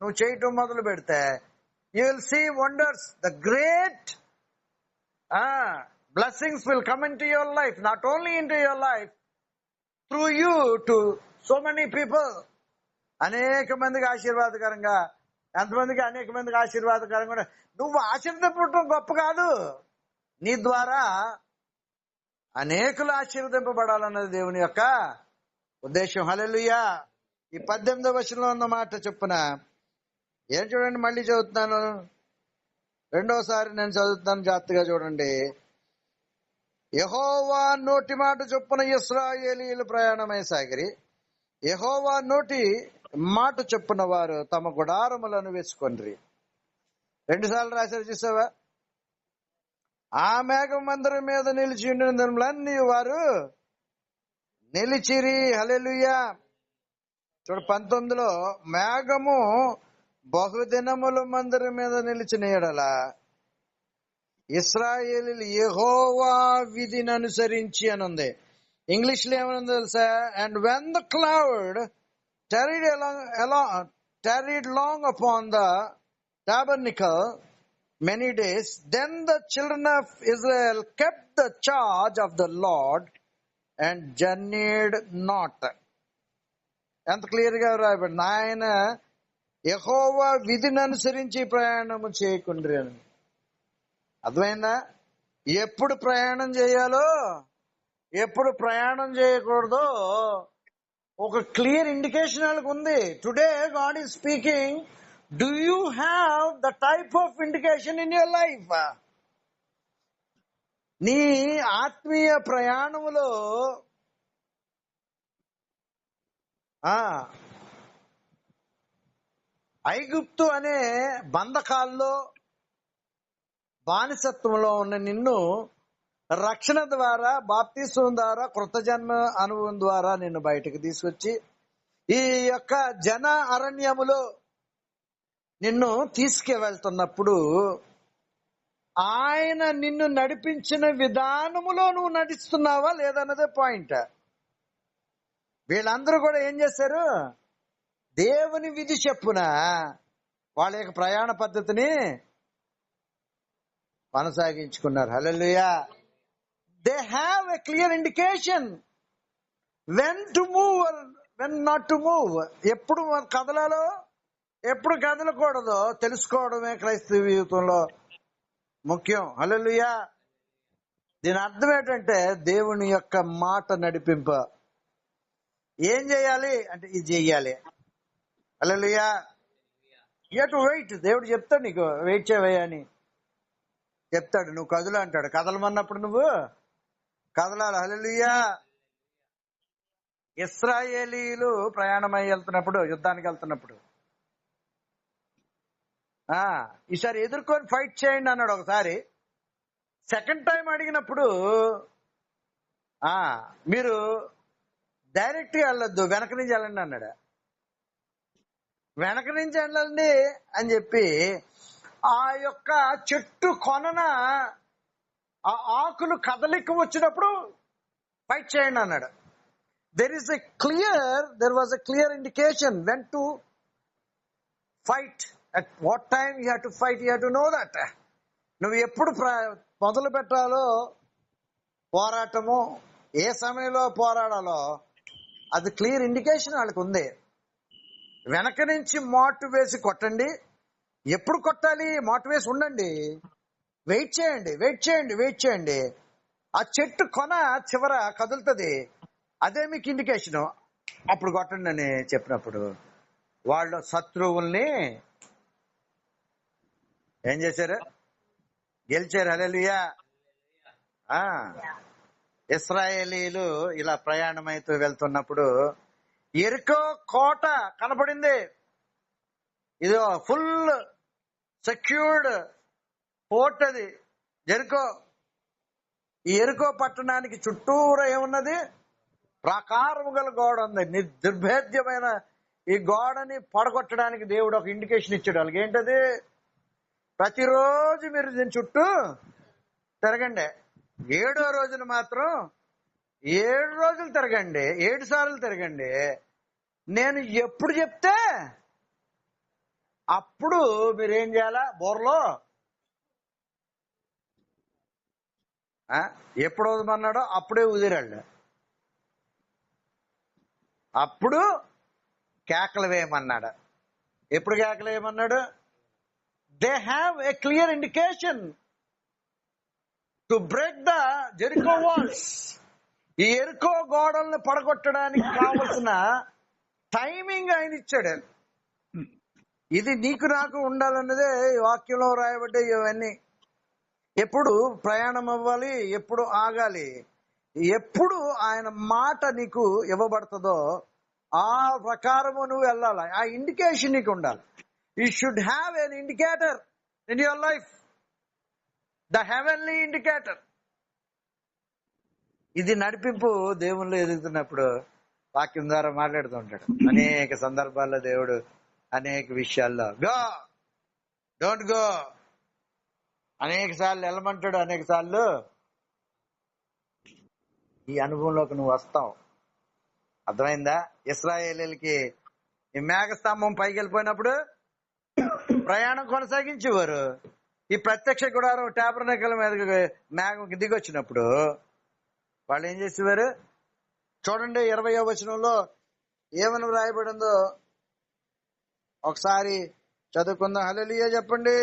నువ్వు చేయటం మొదలు పెడితే you will see wonders. The great blessings will come into your life, not only into your life, through you to so many people. అనేక మందికి ఆశీర్వాదకరంగా, ఎంతమందికి అనేక మందికి ఆశీర్వాదకరంగా. నువ్వు ఆశీర్వదింపడం గొప్ప కాదు, నీ ద్వారా అనేకులు ఆశీర్వదింపబడాలన్నది దేవుని యొక్క ఉద్దేశం. హల్లెలూయా. ఈ 18వ వచనంలో ఉన్న మాట చొప్పున ఏం చూడండి, మళ్ళీ చదువుతున్నాను, రెండోసారి నేను చదువుతున్నాను, జాగ్రత్తగా చూడండి. యెహోవా నోటి మాట చొప్పున ఇశ్రాయేలీయులు ప్రయాణమై సాగిరి. యెహోవా నోటి మాట చొప్పున వారు తమ గుడారములను వేసుకొనిరి. 2 సార్లు రాశారు, చూసావా? ఆ మేఘం మందిరం మీద నిలిచి ఉండిన దినములన్నీ వారు నిలిచిరి. హల్లెలూయా. చూడు, 19లో మేఘము బహుదినములు మందిరం మీద నిలిచిన ఎడల ఇశ్రాయేలీయులు యెహోవా విధిని అనుసరించి అని ఉంది. ఇంగ్లీష్ లో ఏమనుంది తెలుసా? And when the cloud tarried long upon the tabernacle many days, then the children of Israel kept the charge of the Lord and journeyed not. ఎంత క్లియర్ గా రాయబడింది, ఆయన యెహోవా విధిని అనుసరించి ప్రయాణము చేయకుండ్రి అని. అర్థమైందా? ఎప్పుడు ప్రయాణం చేయాలో ఎప్పుడు ప్రయాణం చేయకూడదో ఒక క్లియర్ ఇండికేషన్ వాళ్ళకి ఉంది. Today God is speaking. Do you have the type of indication in your life? నీ ఆత్మీయ ప్రయాణములో ఐగుప్తు అనే బంధకాల్లో బానిసత్వంలో ఉన్న నిన్ను రక్షణ ద్వారా, బాప్తిస్మం ద్వారా, కృత జన్మ అనుభవం ద్వారా నిన్ను బయటకు తీసుకొచ్చి ఈ యొక్క జన అరణ్యములో నిన్ను తీసుకువెళ్తున్నప్పుడు ఆయన నిన్ను నడిపించిన విధానములో నువ్వు నడుస్తున్నావా లేదన్నదే పాయింట్. వీళ్ళందరూ కూడా ఏం చేశారు? దేవుని విధి చెప్పున వాళ్ళ యొక్క ప్రయాణ పద్ధతిని కొనసాగించుకున్నారు. హల్లెలూయా. They have a clear indication when to move or when not to move. ఎప్పుడు కదలాలో ఎప్పుడు కదలకూడదో తెలుసుకోవడమే క్రైస్తవ జీవితంలో ముఖ్యం. హల్లెలూయా. దీని అర్థం ఏంటంటే దేవుని యొక్క మాట నడిపింప. ఏం చేయాలి అంటే ఇది చెయ్యాలి. Hallelujah. You have to wait. దేవుడు చెప్తాడు నీకు వెయిట్ చేయవయ్యా అని చెప్తాడు. నువ్వు కదులు అంటాడు. కదలమన్నప్పుడు నువ్వు కదలాలి. హల్లెలూయా. ఇశ్రాయేలీయులు ప్రయాణమై వెళ్తున్నప్పుడు, యుద్ధానికి వెళ్తున్నప్పుడు ఈసారి ఎదుర్కొని ఫైట్ చేయండి అన్నాడు ఒకసారి. సెకండ్ టైం అడిగినప్పుడు మీరు డైరెక్ట్ గా వెళ్ళొద్దు, వెనక నుంచి వెళ్ళండి అన్నాడు. వెనక నుంచి వెళ్ళండి అని చెప్పి ఆ యొక్క చెట్టు కొనన ఆ ఆకులు కదలిక వచ్చినప్పుడు ఫైట్ చేయండి అన్నాడు. there was a clear indication when to fight, at what time you have to fight. You have to know that. నువ్వు ఎప్పుడు మొదలు పెట్టాలో పోరాటము, ఏ సమయంలో పోరాడాలో అది క్లియర్ ఇండికేషన్ వాళ్ళకి ఉంది. వెనక నుంచి మాటు వేసి కొట్టండి. ఎప్పుడు కొట్టాలి? మాటు వేసి ఉండండి, వెయిట్ చేయండి, వెయిట్ చేయండి, వెయిట్ చేయండి. ఆ చెట్టు కొన చివర కదులుతుంది, అదే మీకు ఇండికేషన్. అప్పుడు కొట్టండి అని చెప్పినప్పుడు వాళ్ళు శత్రువుల్ని ఏం చేశారు? గెలిచారు. హల్లెలూయా. ఇశ్రాయేలీయులు ఇలా ప్రయాణమైతూ వెళ్తున్నప్పుడు ఎరికో కోట కనపడింది. ఇదో ఫుల్ సెక్యూర్డ్ ఫోర్ట్ అది జెరికో. ఈ ఎరికో పట్టణానికి చుట్టూరా ఏమున్నది? ప్రాకారము గల గోడ ఉంది. దుర్భేద్యమైన ఈ గోడని పడగొట్టడానికి దేవుడు ఒక ఇండికేషన్ ఇచ్చాడు వాళ్ళకి. ఏంటది? ప్రతిరోజు మీరు దీని చుట్టూ తిరగండి. 7వ రోజున మాత్రం 7 రోజులు తిరగండి, 7 సార్లు తిరగండి. నేను ఎప్పుడు చెప్తే అప్పుడు మీరేం చేయాలా? బోర్లో ఎప్పుడు వదమన్నాడో అప్పుడే ఉదిరాళ్ళు. అప్పుడు కేకలు వేయమన్నాడు. ఎప్పుడు కేకలు వేయమన్నాడు? They have a clear indication to break the Jericho walls. ఈ ఎరికో గోడల్ని పడగొట్టడానికి కావలసిన టైమింగ్ ఆయన ఇచ్చాడు. ఇది నీకు నాకు ఉండాలన్నదే ఈ వాక్యంలో రాయబడ్డే ఇవన్నీ. ఎప్పుడు ప్రయాణం అవ్వాలి, ఎప్పుడు ఆగాలి, ఎప్పుడు ఆయన మాట నీకు ఇవ్వబడుతుందో ఆ ప్రకారము నువ్వు వెళ్ళాలి. ఆ ఇండికేషన్ నీకు ఉండాలి. You should have an indicator in your life, the heavenly indicator. ఇది నడిపింపు దేవుళ్ళు ఎదుగుతున్నప్పుడు వాక్యం ద్వారా మాట్లాడుతూ ఉంటాడు. అనేక సందర్భాల్లో దేవుడు అనేక విషయాల్లో గో, డోంట్ గో, అనేక సార్లు వెళ్ళమంటాడు, అనేక సార్లు ఈ అనుభవంలోకి నువ్వు వస్తావు. అర్థమైందా? ఇశ్రాయేలీలకి ఈ మేఘస్తంభం పైకి వెళ్ళిపోయినప్పుడు ప్రయాణం కొనసాగించేవారు. ఈ ప్రత్యక్ష గుడారం టాబర్నకల్ మీద మేఘం దిగొచ్చినప్పుడు వాళ్ళు ఏం చేసేవారు? చూడండి 20వ వచనంలో ఏమని వ్రాయబడిందో ఒకసారి చదువుకుందాం. హల్లెలూయా చెప్పండి.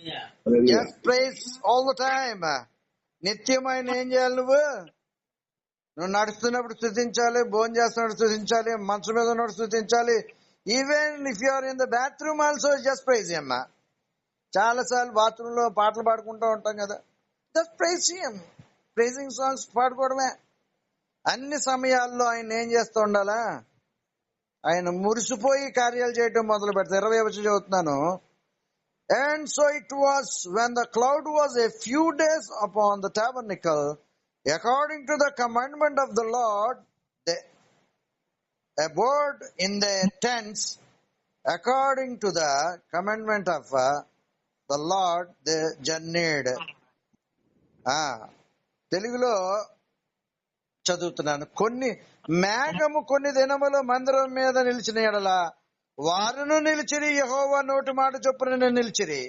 Hallelujah. Yes, praise all the time. నిత్యమైన ఏం చేయాలి? నువ్వు నడుస్తున్నప్పుడు స్తుతించాలి, భోజనం చేస్తున్నప్పుడు స్తుతించాలి, మంచం మీద ఉన్నప్పుడు స్తుతించాలి. Even if you are in the bathroom also just praise him. చాలా సార్లు బాత్రూమ్ లో పాటలు పాడుకుంటూ ఉంటాం కదా, just praise him. Praising songs పాడుకోవడమే. అన్ని సమయాల్లో ఆయన ఏం చేస్తూ ఉండాలా? ఆయన మురిసిపోయి కార్యాలు చేయటం మొదలు పెడతారు. 20 వచ్చి చదువుతున్నాను. And so it was when the cloud was a few days upon the tabernacle, according to the commandment of the Lord, they abode in their tents, according to the commandment of the Lord, they journeyed. తెలుగులో చదువుతున్నాను. మేఘము కొన్ని దినములు మందిరం మీద నిలిచిన ఎడల వారును నిలిచిరి, యెహోవా నోటి మాట చొప్పున నిలిచిరి.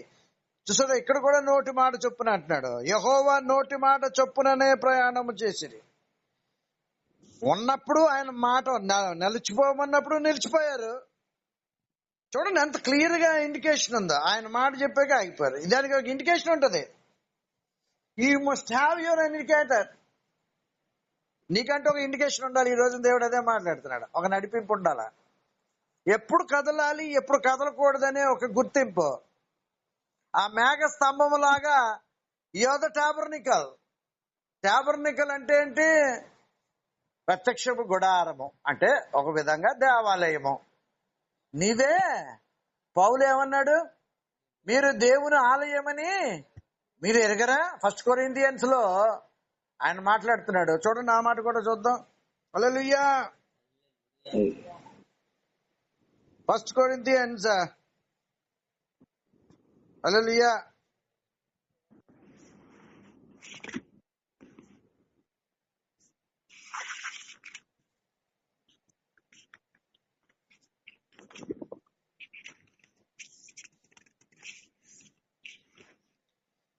చూసారా, ఇక్కడ కూడా నోటి మాట చొప్పున అంటున్నాడు. యెహోవా నోటి మాట చొప్పుననే ప్రయాణము చేసిరి. ఉన్నప్పుడు ఆయన మాట నిలిచిపోమన్నప్పుడు నిలిచిపోయారు. చూడండి ఎంత క్లియర్ గా ఇండికేషన్ ఉందో. ఆయన మాట చెప్పాక ఆగిపోయారు. దానికి ఒక ఇండికేషన్ ఉంటది. You must have your indicator. నీకంటే ఒక ఇండికేషన్ ఉండాలి. ఈ రోజు దేవుడు అదే మాట్లాడుతున్నాడు. ఒక నడిపింపు ఉండాలా. ఎప్పుడు కదలాలి, ఎప్పుడు కదలకూడదనే ఒక గుర్తింపు. ఆ మేఘ స్తంభము లాగా యోధ టాబర్నికల్. టాబర్నికల్ అంటే ఏంటి? ప్రత్యక్షపు గుడారము, అంటే ఒక విధంగా దేవాలయము. నీవే పౌలు ఏమన్నాడు? మీరు దేవుని ఆలయమని మీరు ఎరగరా? 1 కొరింథియన్స్ లో ఆయన మాట్లాడుతున్నాడు. చూడండి, ఆ మాట కూడా చూద్దాం. హల్లెలూయా. 1 కొరింథియన్స్, హల్లెలూయా.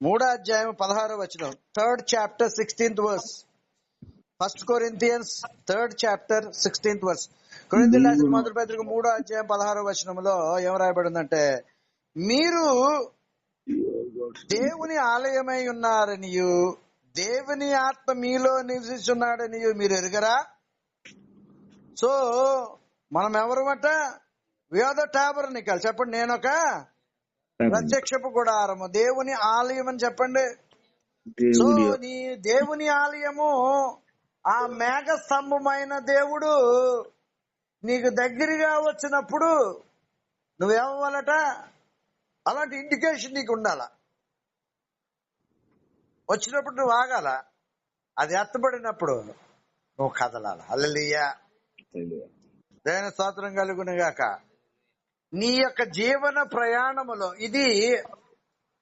మూడో అధ్యాయం 16వ వచనం. 3rd chapter 16th verse. 1 Corinthians 3rd chapter 16th verse. కొరింథీయులకు రాసిన మొదటి పత్రిక 3వ అధ్యాయం 16వ వచనంలో ఏం రాయబడిందంటే, మీరు దేవుని ఆలయమై ఉన్నారనియు దేవుని ఆత్మ మీలో నివసిస్తున్నాడనియు మీరు ఎరుగరా? సో మనం ఎవరమట? We are the tabernacle. చెప్పండి, నేనొక ప్రత్యక్షపు గుడారము, దేవుని ఆలయం అని చెప్పండి. సో నీ దేవుని ఆలయము ఆ మేఘ స్తంభమైన దేవుడు నీకు దగ్గరగా వచ్చినప్పుడు నువ్వేమవ్వాలట? అలాంటి ఇండికేషన్ నీకు ఉండాల. వచ్చినప్పుడు నువ్వు ఆగాల. అది ఎత్తబడినప్పుడు నువ్వు కదలాల. హల్లెలూయా. దేవుని స్తోత్రం కలుగును గాక. నీ యొక్క జీవన ప్రయాణములో ఇది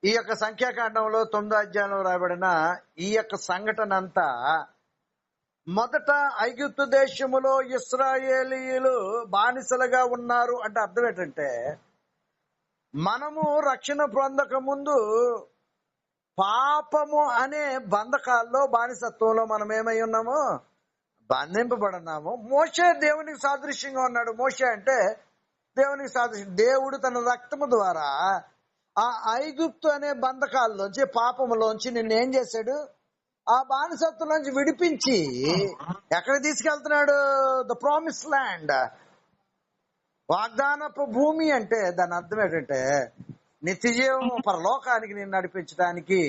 ఈ యొక్క సంఖ్యాకాండంలో 9వ అధ్యాయంలో రాయబడిన ఈ యొక్క సంఘటన అంతా మొదట ఐగుప్తు దేశములో ఇశ్రాయేలీయులు బానిసలుగా ఉన్నారు అంటే అర్థం ఏంటంటే, మనము రక్షణ పొందక ముందు పాపము అనే బంధకాల్లో, బానిసత్వంలో మనం ఏమై ఉన్నాము? బంధింపబడున్నాము. మోషే దేవునికి సాదృశ్యంగా ఉన్నాడు. మోషే అంటే దేవునికి సాదృశ్యం. దేవుడు తన రక్తము ద్వారా ఆ ఐగుప్తు అనే బంధకాల్లోంచి, పాపములోంచి నిన్ను ఏం చేశాడు? ఆ బానిసత్వంలోంచి విడిపించి ఎక్కడ తీసుకెళ్తున్నాడు? ద ప్రామిస్ ల్యాండ్, వాగ్దానపు భూమి. అంటే దాని అర్థం ఏంటంటే నిత్యజీవం, పరలోకానికి నిన్ను నడిపించడానికి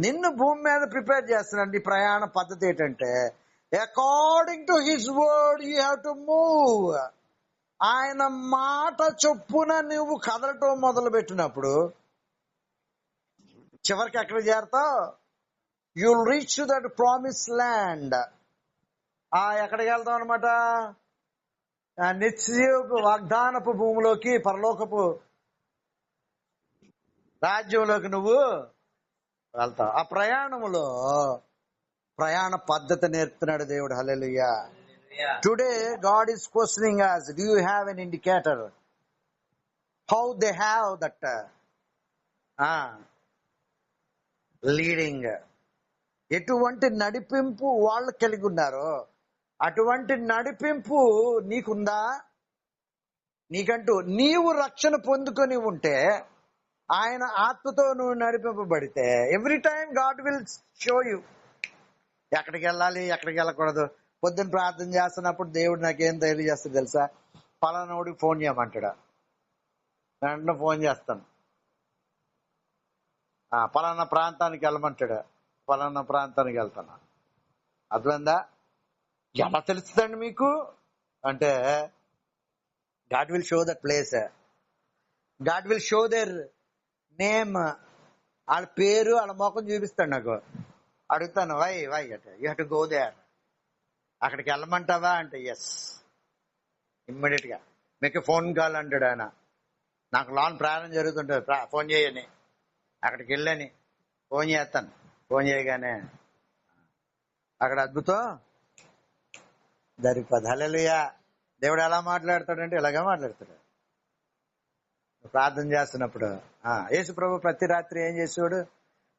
నిన్ను భూమి మీద ప్రిపేర్ చేస్తున్నాడు. ఈ ప్రయాణ పద్ధతి ఏంటంటే, according to his word you have to move. ఆయన మాట చొప్పున నువ్వు కదలటం మొదలు పెట్టినప్పుడు చివరికి ఎక్కడ చేరతావు? You will reach that promise land. ఎక్కడికి వెళ్తాం అనమాట? నిత్యపు వాగ్దానపు భూమిలోకి, పరలోకపు రాజ్యంలోకి నువ్వు వెళ్తావు. ఆ ప్రయాణములో ప్రయాణ పద్ధతి నేర్పుతున్నాడు దేవుడు. Hallelujah. Today God is questioning us, do you have an indicator how they have that leading, ఎటువంటి నడిపింపు వాళ్ళు కలిగి ఉన్నారో అటువంటి నడిపింపు నీకుందా? నీకంటూ నీవు రక్షణ పొందుకొని ఉంటే, ఆయన ఆత్మతో నువ్వు నడిపింపబడితే, every time God will show you ఎక్కడికి వెళ్ళాలి, ఎక్కడికి వెళ్ళకూడదు. పొద్దున్న ప్రార్థన చేస్తున్నప్పుడు దేవుడు నాకేం తెలియజేస్తాడు తెలుసా? పలానాడికి ఫోన్ చేయమంటాడా, వెంటనే ఫోన్ చేస్తాను. పలానా ప్రాంతానికి వెళ్ళమంటాడా, పలానా ప్రాంతానికి వెళ్తాను. అర్థమైందా? ఎలా తెలుస్తుందండి మీకు అంటే, God will show that place, God will show their name, వాళ్ళ పేరు వాళ్ళ ముఖం చూపిస్తాడు నాకు. అడుగుతాను, వై అంటే you have to go there, అక్కడికి వెళ్ళమంటావా అంటే ఎస్, ఇమ్మీడియట్ గా. మీకు ఫోన్ కాల్ అంటాడు ఆయన, నాకు లోన్ ప్రారంభం జరుగుతుంటుంది, ఫోన్ చేయని, అక్కడికి వెళ్ళని ఫోన్ చేస్తాను. ఫోన్ చేయగానే అక్కడ అద్భుతం జరిగిపోద్ది. హల్లెలూయా. దేవుడు ఎలా మాట్లాడతాడంటే ఇలాగే మాట్లాడతాడు. ప్రార్థన చేస్తున్నప్పుడు యేసు ప్రభు ప్రతి రాత్రి ఏం చేసేవాడు?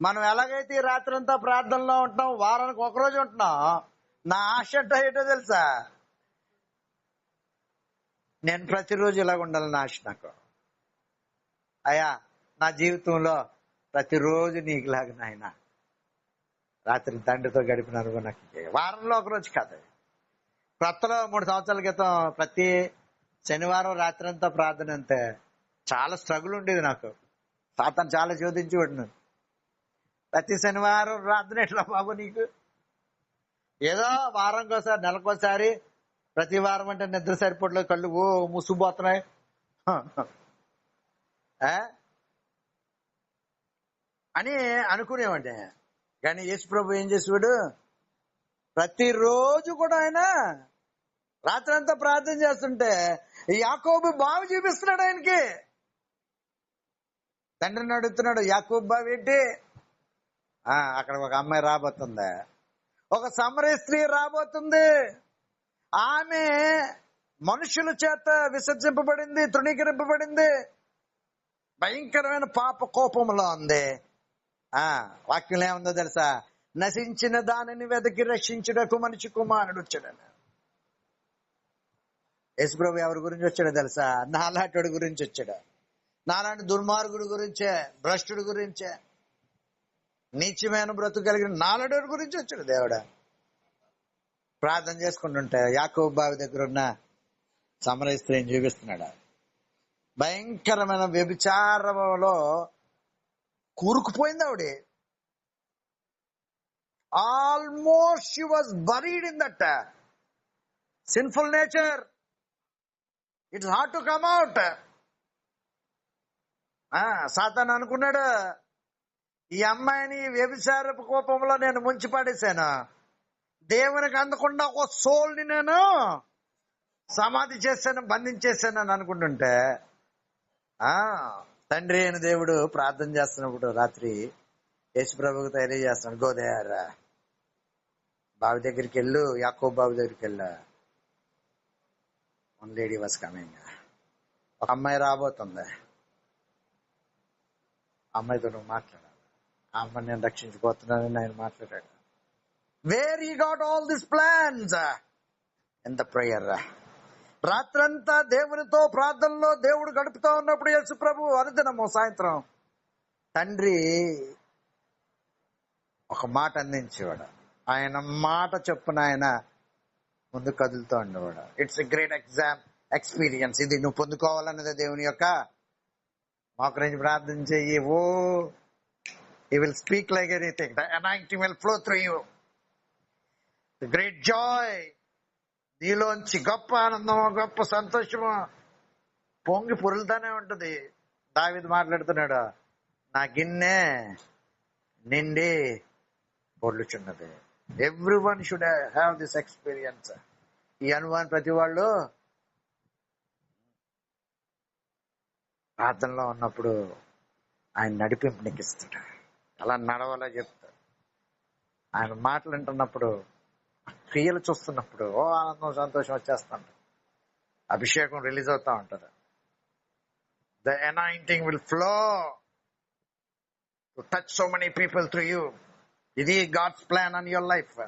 మనం ఎలాగైతే ఈ రాత్రి అంతా ప్రార్థనలో ఉంటున్నాం, వారానికి ఒకరోజు ఉంటున్నాం, నా ఆశ అంటే ఏంటో తెలుసా? నేను ప్రతిరోజు ఇలాగ ఉండాలని ఆశ నాకు. అయ్యా, నా జీవితంలో ప్రతిరోజు నీకులాగా నాయన రాత్రి తండ్రితో గడిపిన అనుకో. నాకు వారంలో ఒకరోజు కాదు. కొత్తలో 3 సంవత్సరాల క్రితం ప్రతి శనివారం రాత్రి అంతా ప్రార్థన అంతే. చాలా స్ట్రగుల్ ఉండేది నాకు. సాతాను చాలా శోధించి పడినాను. ప్రతి శనివారం ప్రార్థన ఎట్లా బాబు నీకు? ఏదో వారంకోసారి, నెలకోసారి, ప్రతి వారం అంటే నిద్ర సరిపోట్లేదు, కళ్ళు మూసుకుపోతున్నాయి అని అనుకునేవాడి. కానీ యేసు ప్రభు ఏం చేసేవాడు? ప్రతిరోజు కూడా ఆయన రాత్రి అంతా ప్రార్థన చేస్తుంటే యాకోబు బావి చూపిస్తున్నాడు ఆయనకి. తండ్రిని అడుగుతున్నాడు, యాకోబు బావి ఏంటి? అక్కడ ఒక అమ్మాయి రాబోతుంది, ఒక సమరయ స్త్రీ రాబోతుంది. ఆమె మనుషుల చేత విసర్జింపబడింది, తృణీకరింపబడింది, భయంకరమైన పాప కోపంలో ఉంది. వాక్యం ఏముందో తెలుసా? నశించిన దానిని వెతికి రక్షించుటకు మనిషి కుమారుడు వచ్చాడని. యేసుప్రభు ఎవరి గురించి వచ్చాడో తెలుసా? నాలాంటి గురించి వచ్చాడు. నాలాంటి దుర్మార్గుడి గురించే, భ్రష్టుడి గురించే, నీచమైన బ్రతుకు కలిగిన నాలాంటి గురించి వచ్చాడు దేవుడు. ప్రార్థన చేసుకుంటుంటే యాకోబు బావి దగ్గర ఉన్న సమరయ స్త్రీని చూపిస్తున్నాడు. భయంకరమైన వ్యభిచారంలో కూరుకుపోయింది ఆవిడ. Almost she was buried in that sinful nature. It's hard to come out. సాతాను అనుకున్నాడు, ఈ అమ్మాయిని వ్యభిచారపు కోపంలో నేను ముంచి పడేశాను, దేవునికి అందకుండా ఒక సోల్ని నేను సమాధి చేశాను, బంధించేశాను అని అనుకుంటుంటే, తండ్రి అయిన దేవుడు ప్రార్థన చేస్తున్నప్పుడు రాత్రి యేసు ప్రభువుకు తెలియజేస్తున్నాడు, గోదేరా బావి దగ్గరికి వెళ్ళు, యాకోబు బావి దగ్గరికి వెళ్ళు. One lady was coming. ఒక అమ్మాయి రాబోతుంది, ఆ అమ్మాయితో నువ్వు మాట్లాడాలి. ఆ అమ్మాయి నేను రక్షించిపోతున్నానని ఆయన మాట్లాడాడు. Where he got all this plans in the prayer. రాత్రంతా దేవునితో ప్రార్థనలో దేవుడు గడుపుతా ఉన్నప్పుడు యేసు ప్రభు అనుదినము సాయంత్రం తండ్రి ఒక మాట అందించేవాడు. ఆయన మాట చొప్పున ఆయన ముందు కదులుతూ ఉండేవాడు. It's a great experience. ఇది నువ్వు పొందుకోవాలన్నది దేవుని యొక్క మోకరించి ప్రార్థన చెయ్యి. he will speak like anything. The anointing will flow through you. The great joy, నీలోంచి గొప్ప ఆనందము, గొప్ప సంతోషము పొంగి పొరులుతానే ఉంటది. దావీదు మాట్లాడుతున్నాడు, నా గిన్నె నిండి పొర్లుచున్నది. Every one should have this experience. ఈ అనుభవాన్ని ప్రతి వాళ్ళు ప్రార్థనలో ఉన్నప్పుడు ఆయన నడిపింపు నీకు ఇస్తాడు. అలా నడవాలో చెప్తాడు. ఆయన మాటలు వింటున్నప్పుడు, క్రియలు చూస్తున్నప్పుడు ఓ ఆనందం సంతోషం వచ్చేస్తాడు. అభిషేకం రిలీజ్ అవుతా ఉంటది. The anointing will flow to touch so many people through you. ఇది God's plan on your life.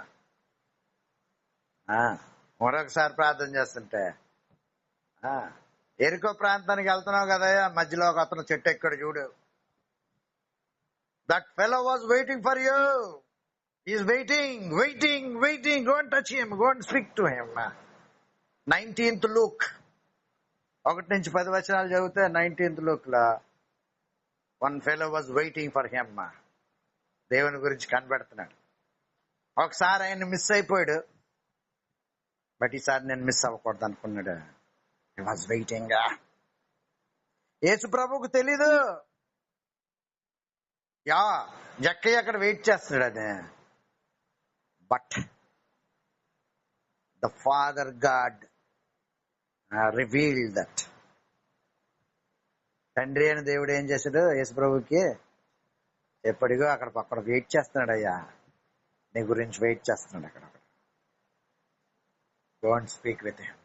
మరొకసారి ప్రార్థన చేస్తుంటే, ఎరుకో ప్రాంతానికి వెళ్తున్నావు కదా, మధ్యలో ఒక అతను చెట్టు ఎక్కడ చూడు. That fellow was waiting for you. Is waiting. Go and touch him, go and speak to him. 19th Luke 1-10 వచనాలు చదివితే 19th Luke లో one fellow was waiting for him. దేవుని గురించి కనబెడుతున్నాడు. ఒకసారి ఆయన మిస్ అయిపోయాడు, బట్ ఈసారి నేను మిస్ అవ్వకూడదు అనుకున్నాడు. హి వాజ్ వెయిటింగ్. యేసు ప్రభువుకు తెలీదు. జక్కయ్య అక్కడ వెయిట్ చేస్తున్నాడు అదే. But the father God revealed that. తండ్రి అయిన దేవుడు ఏం చేశాడు యేసు ప్రభుకి? ఎప్పటికో అక్కడ వెయిట్ చేస్తున్నాడు. అయ్యా నీ గురించి వెయిట్ చేస్తున్నాడు అక్కడ. Go and speak with him.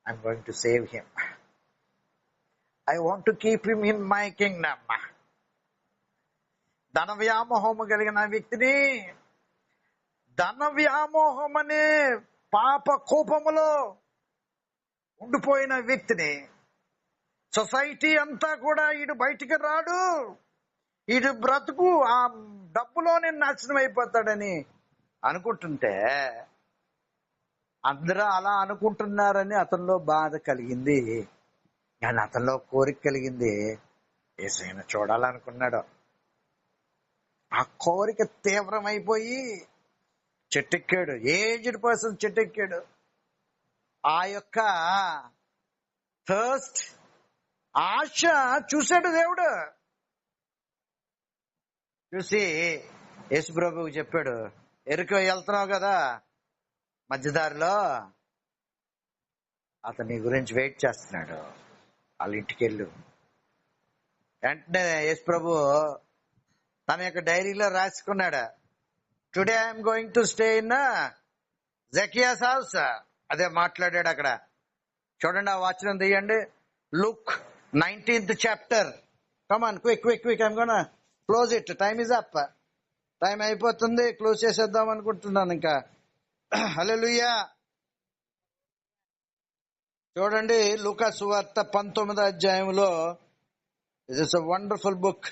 I'm going to save him. I want to keep him in my kingdom. ధన వ్యామోహము కలిగిన వ్యక్తిని, ధన వ్యామోహం అనే పాప కోపములో ఉండిపోయిన వ్యక్తిని, సొసైటీ అంతా కూడా ఈడు బయటికి రాడు, ఈడు బ్రతుకు ఆ డబ్బులోనే నాశనం అయిపోతాడని అనుకుంటుంటే, అందరూ అలా అనుకుంటున్నారని అతనిలో బాధ కలిగింది. కానీ అతనిలో కోరిక కలిగింది, యేసయ్యను చూడాలనుకున్నాడు. ఆ కోరిక తీవ్రమైపోయి చెట్టెక్కాడు. Aged person చెట్టెక్కాడు. ఆ యొక్క థర్స్ట్, ఆశ చూశాడు దేవుడు. చూసి యేసు ప్రభువుకి చెప్పాడు, ఎరుక వెళ్తున్నావు కదా, మధ్యదారిలో అతని గురించి వెయిట్ చేస్తున్నాడు, వాళ్ళ ఇంటికి వెళ్ళు. వెంటనే యేసు ప్రభు తన యొక్క డైరీలో రాసుకున్నాడు, today I'm going to stay in Zacchaeus house. అదే మాట్లాడాడు అక్కడ. చూడండి, ఆ వాచనం తీయండి. Luke 19th chapter. Come on, quick. I'm gonna close it. Time is up. Time అయిపోతుంది, క్లోజ్ చేసేద్దాం అనుకుంటున్నాను ఇంకా. హల్లెలూయా. చూడండి, లూకా సువార్త 19వ అధ్యాయంలో, this is a wonderful book.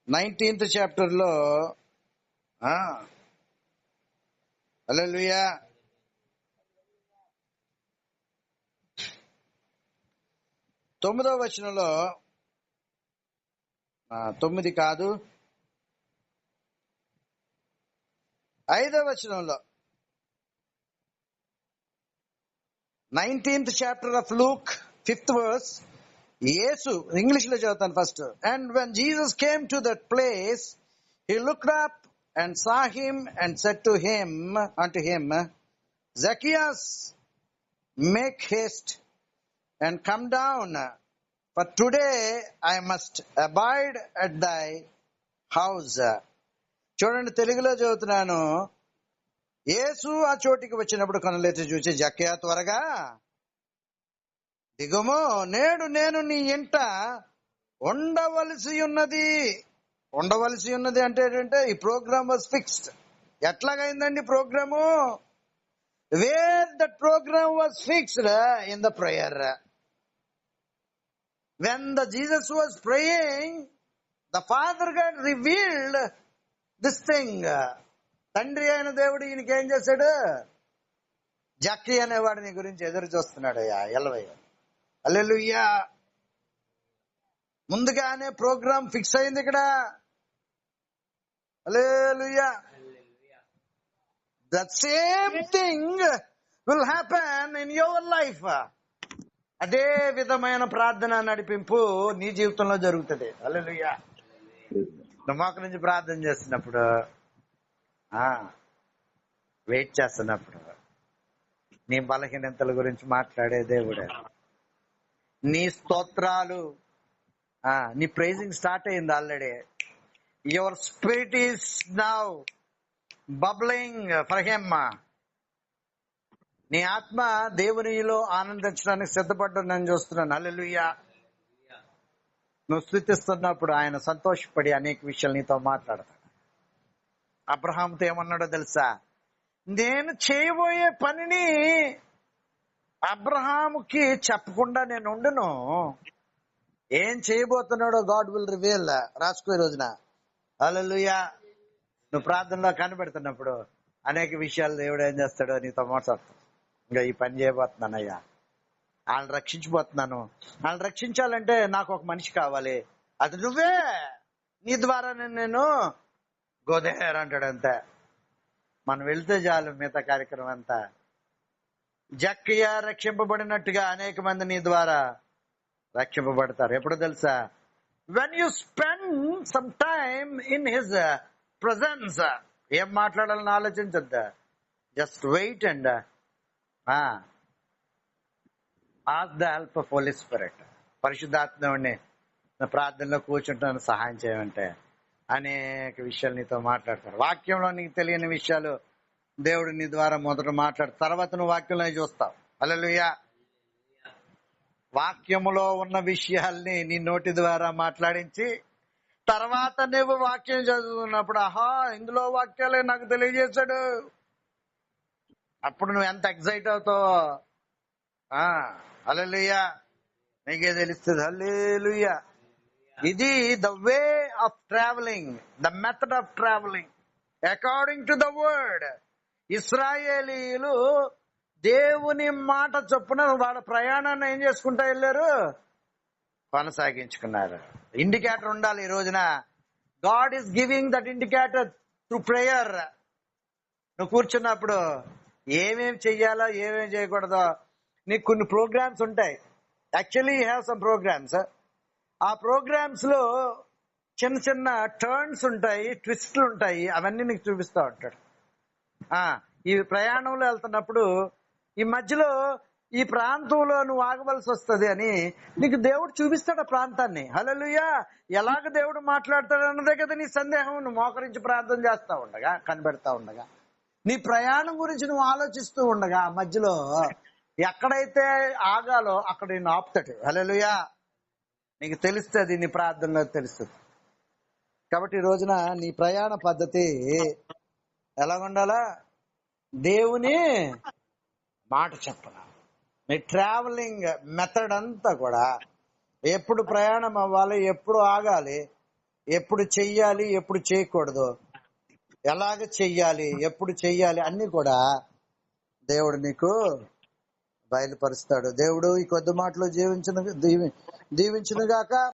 19th chapter లో హల్లెలూయా 9వ వచనంలో, 9 కాదు 5వ వచనంలో, 19th chapter of Luke 5th verse, Yesu, English లో చదువుతాను first. And when Jesus came to that place, he looked up and saw him and said unto him, Zacchaeus, make haste and come down, for today I must abide at thy house. చూడండి, తెలుగులో చదువుతున్నాను. యేసు ఆ చోటికి వచ్చినప్పుడు కనులెత్తి చూచి, జక్కయ్య త్వరగా దిగుము, నేడు నేను నీ ఇంట ఉండవలసి ఉన్నది. ఉండవలసి ఉన్నది అంటే ఏంటంటే, ఈ ప్రోగ్రామ్ వాజ్ ఫిక్స్డ్. ఎట్లాగైందండి program? Where that program was fixed in the prayer. When the Jesus was praying, the father God revealed this thing. తండ్రి అయిన దేవుడు ఈయనకేం చేశాడు? జక్కీ అనేవాడిని గురించి ఎదురు చూస్తున్నాడు. ఎలవయ్య. హల్లెలూయా. ముందుగానే ప్రోగ్రామ్ ఫిక్స్ అయింది ఇక్కడ. Hallelujah. That same thing will happen in your life. అదే విధమైన ప్రార్థన నడిపింపు నీ జీవితంలో జరుగుతుంది. హల్లెలూయా. నమ్మక నుంచి ప్రార్థన చేస్తున్నప్పుడు, వెయిట్ చేస్తున్నప్పుడు, నీ బలహీనతల గురించి మాట్లాడే దేవుడే. నీ స్తోత్రాలు, నీ ప్రైజింగ్ స్టార్ట్ అయింది already. Your spirit is now bubbling for him. నీ ఆత్మ దేవునిలో ఆనందించడానికి సిద్ధపడ్డా నేను చూస్తున్నాను. హల్లెలూయా. నువ్వు స్తుతిస్తున్నప్పుడు ఆయన సంతోషపడి అనేక విషయాలు నీతో మాట్లాడతాడు. అబ్రహాంతో ఏమన్నాడో తెలుసా? నేను చేయబోయే పనిని అబ్రహాముకి చెప్పకుండా నేను ఉండును. ఏం చేయబోతున్నాడో గాడ్ విల్ రివీల్. రాసుకో ఈ రోజున. హల్లెలూయా. నువ్వు ప్రార్థనలో కనిపెడుతున్నప్పుడు అనేక విషయాలు దేవుడు ఏం చేస్తాడో నీతో మాట్లాడతాడు. ఇంకా ఈ పని చేయబోతున్నానయ్యా, వాళ్ళని రక్షించబోతున్నాను. వాళ్ళని రక్షించాలంటే నాకు ఒక మనిషి కావాలి, అది నువ్వే. నీ ద్వారా నేను గోదేర్ అంటాడు. అంతే, మనం వెళ్తే చాలు మిగతా కార్యక్రమం అంతా. జక్కయ్య రక్షింపబడినట్టుగా అనేక మంది నీ ద్వారా రక్షింపబడతారు. ఎప్పుడు తెలుసా? When you spend some time in his presence. ఏం మాట్లాడాలని ఆలోచించద్దా, just wait and ask the help of holy spirit. పరిశుద్ధాత్మని ప్రార్థనలో కూర్చుంటాను, సహాయం చేయమంటే అనేక విషయాలు నీతో మాట్లాడతారు. వాక్యంలో నీకు తెలియని విషయాలు దేవుడు నీ ద్వారా మొదట మాట్లాడు, తర్వాత నువ్వు వాక్యంలో చూస్తావు. హల్లెలూయా. వాక్యములో ఉన్న విషయాల్ని నీ నోటి ద్వారా మాట్లాడించి తర్వాత నువ్వు వాక్యం చదువుతున్నప్పుడు ఆహా ఇందులో వాక్యాలే నాకు తెలియజేశాడు, అప్పుడు నువ్వు ఎంత ఎక్సైట్ అవుతావో. హల్లెలూయా. నీకే తెలుస్తుంది. హల్లెలూయా. ఇది the way of travelling, the method of travelling according to the word. ఇశ్రాయేలీయులు దేవుని మాట చొప్పున వాళ్ళ ప్రయాణాన్ని ఏం చేసుకుంటా వెళ్ళారు, కొనసాగించుకున్నారు. ఇండికేటర్ ఉండాలి ఈ రోజున. God is giving that indicator through prayer. నువ్వు కూర్చున్నప్పుడు ఏమేం చెయ్యాలో ఏమేం చేయకూడదో నీకు కొన్ని ప్రోగ్రామ్స్ ఉంటాయి. Actually you have some programs. ఆ ప్రోగ్రామ్స్ లో చిన్న చిన్న టర్న్స్ ఉంటాయి, ట్విస్ట్లు ఉంటాయి, అవన్నీ నీకు చూపిస్తా ఉంటాడు. ఈ ప్రయాణంలో వెళ్తున్నప్పుడు ఈ మధ్యలో ఈ ప్రాంతంలో నువ్వు ఆగవలసి వస్తుంది అని నీకు దేవుడు చూపిస్తాడు ఆ ప్రాంతాన్ని. హల్లెలూయా. ఎలాగ దేవుడు మాట్లాడతాడు అన్నదే కదా నీ సందేహం. నువ్వు మోకరించి ప్రార్థన చేస్తా ఉండగా, కనిపెడతా ఉండగా, నీ ప్రయాణం గురించి నువ్వు ఆలోచిస్తూ ఉండగా మధ్యలో ఎక్కడైతే ఆగాలో అక్కడ నేను ఆపుతాడు. హల్లెలూయా. నీకు తెలుస్తుంది, నీ ప్రార్థనలో తెలుస్తుంది. కాబట్టి ఈ రోజున నీ ప్రయాణ పద్ధతి ఎలా ఉండాలా? దేవుని మాట చెప్పాల. నీ ట్రావెలింగ్ మెథడ్ అంతా కూడా ఎప్పుడు ప్రయాణం అవ్వాలి, ఎప్పుడు ఆగాలి, ఎప్పుడు చెయ్యాలి, ఎప్పుడు చేయకూడదు, ఎలాగ చెయ్యాలి, ఎప్పుడు చెయ్యాలి అన్ని కూడా దేవుడు నీకు బయలుపరుస్తాడు. దేవుడు ఈ కొద్ది మాటలు దీవించును గాక.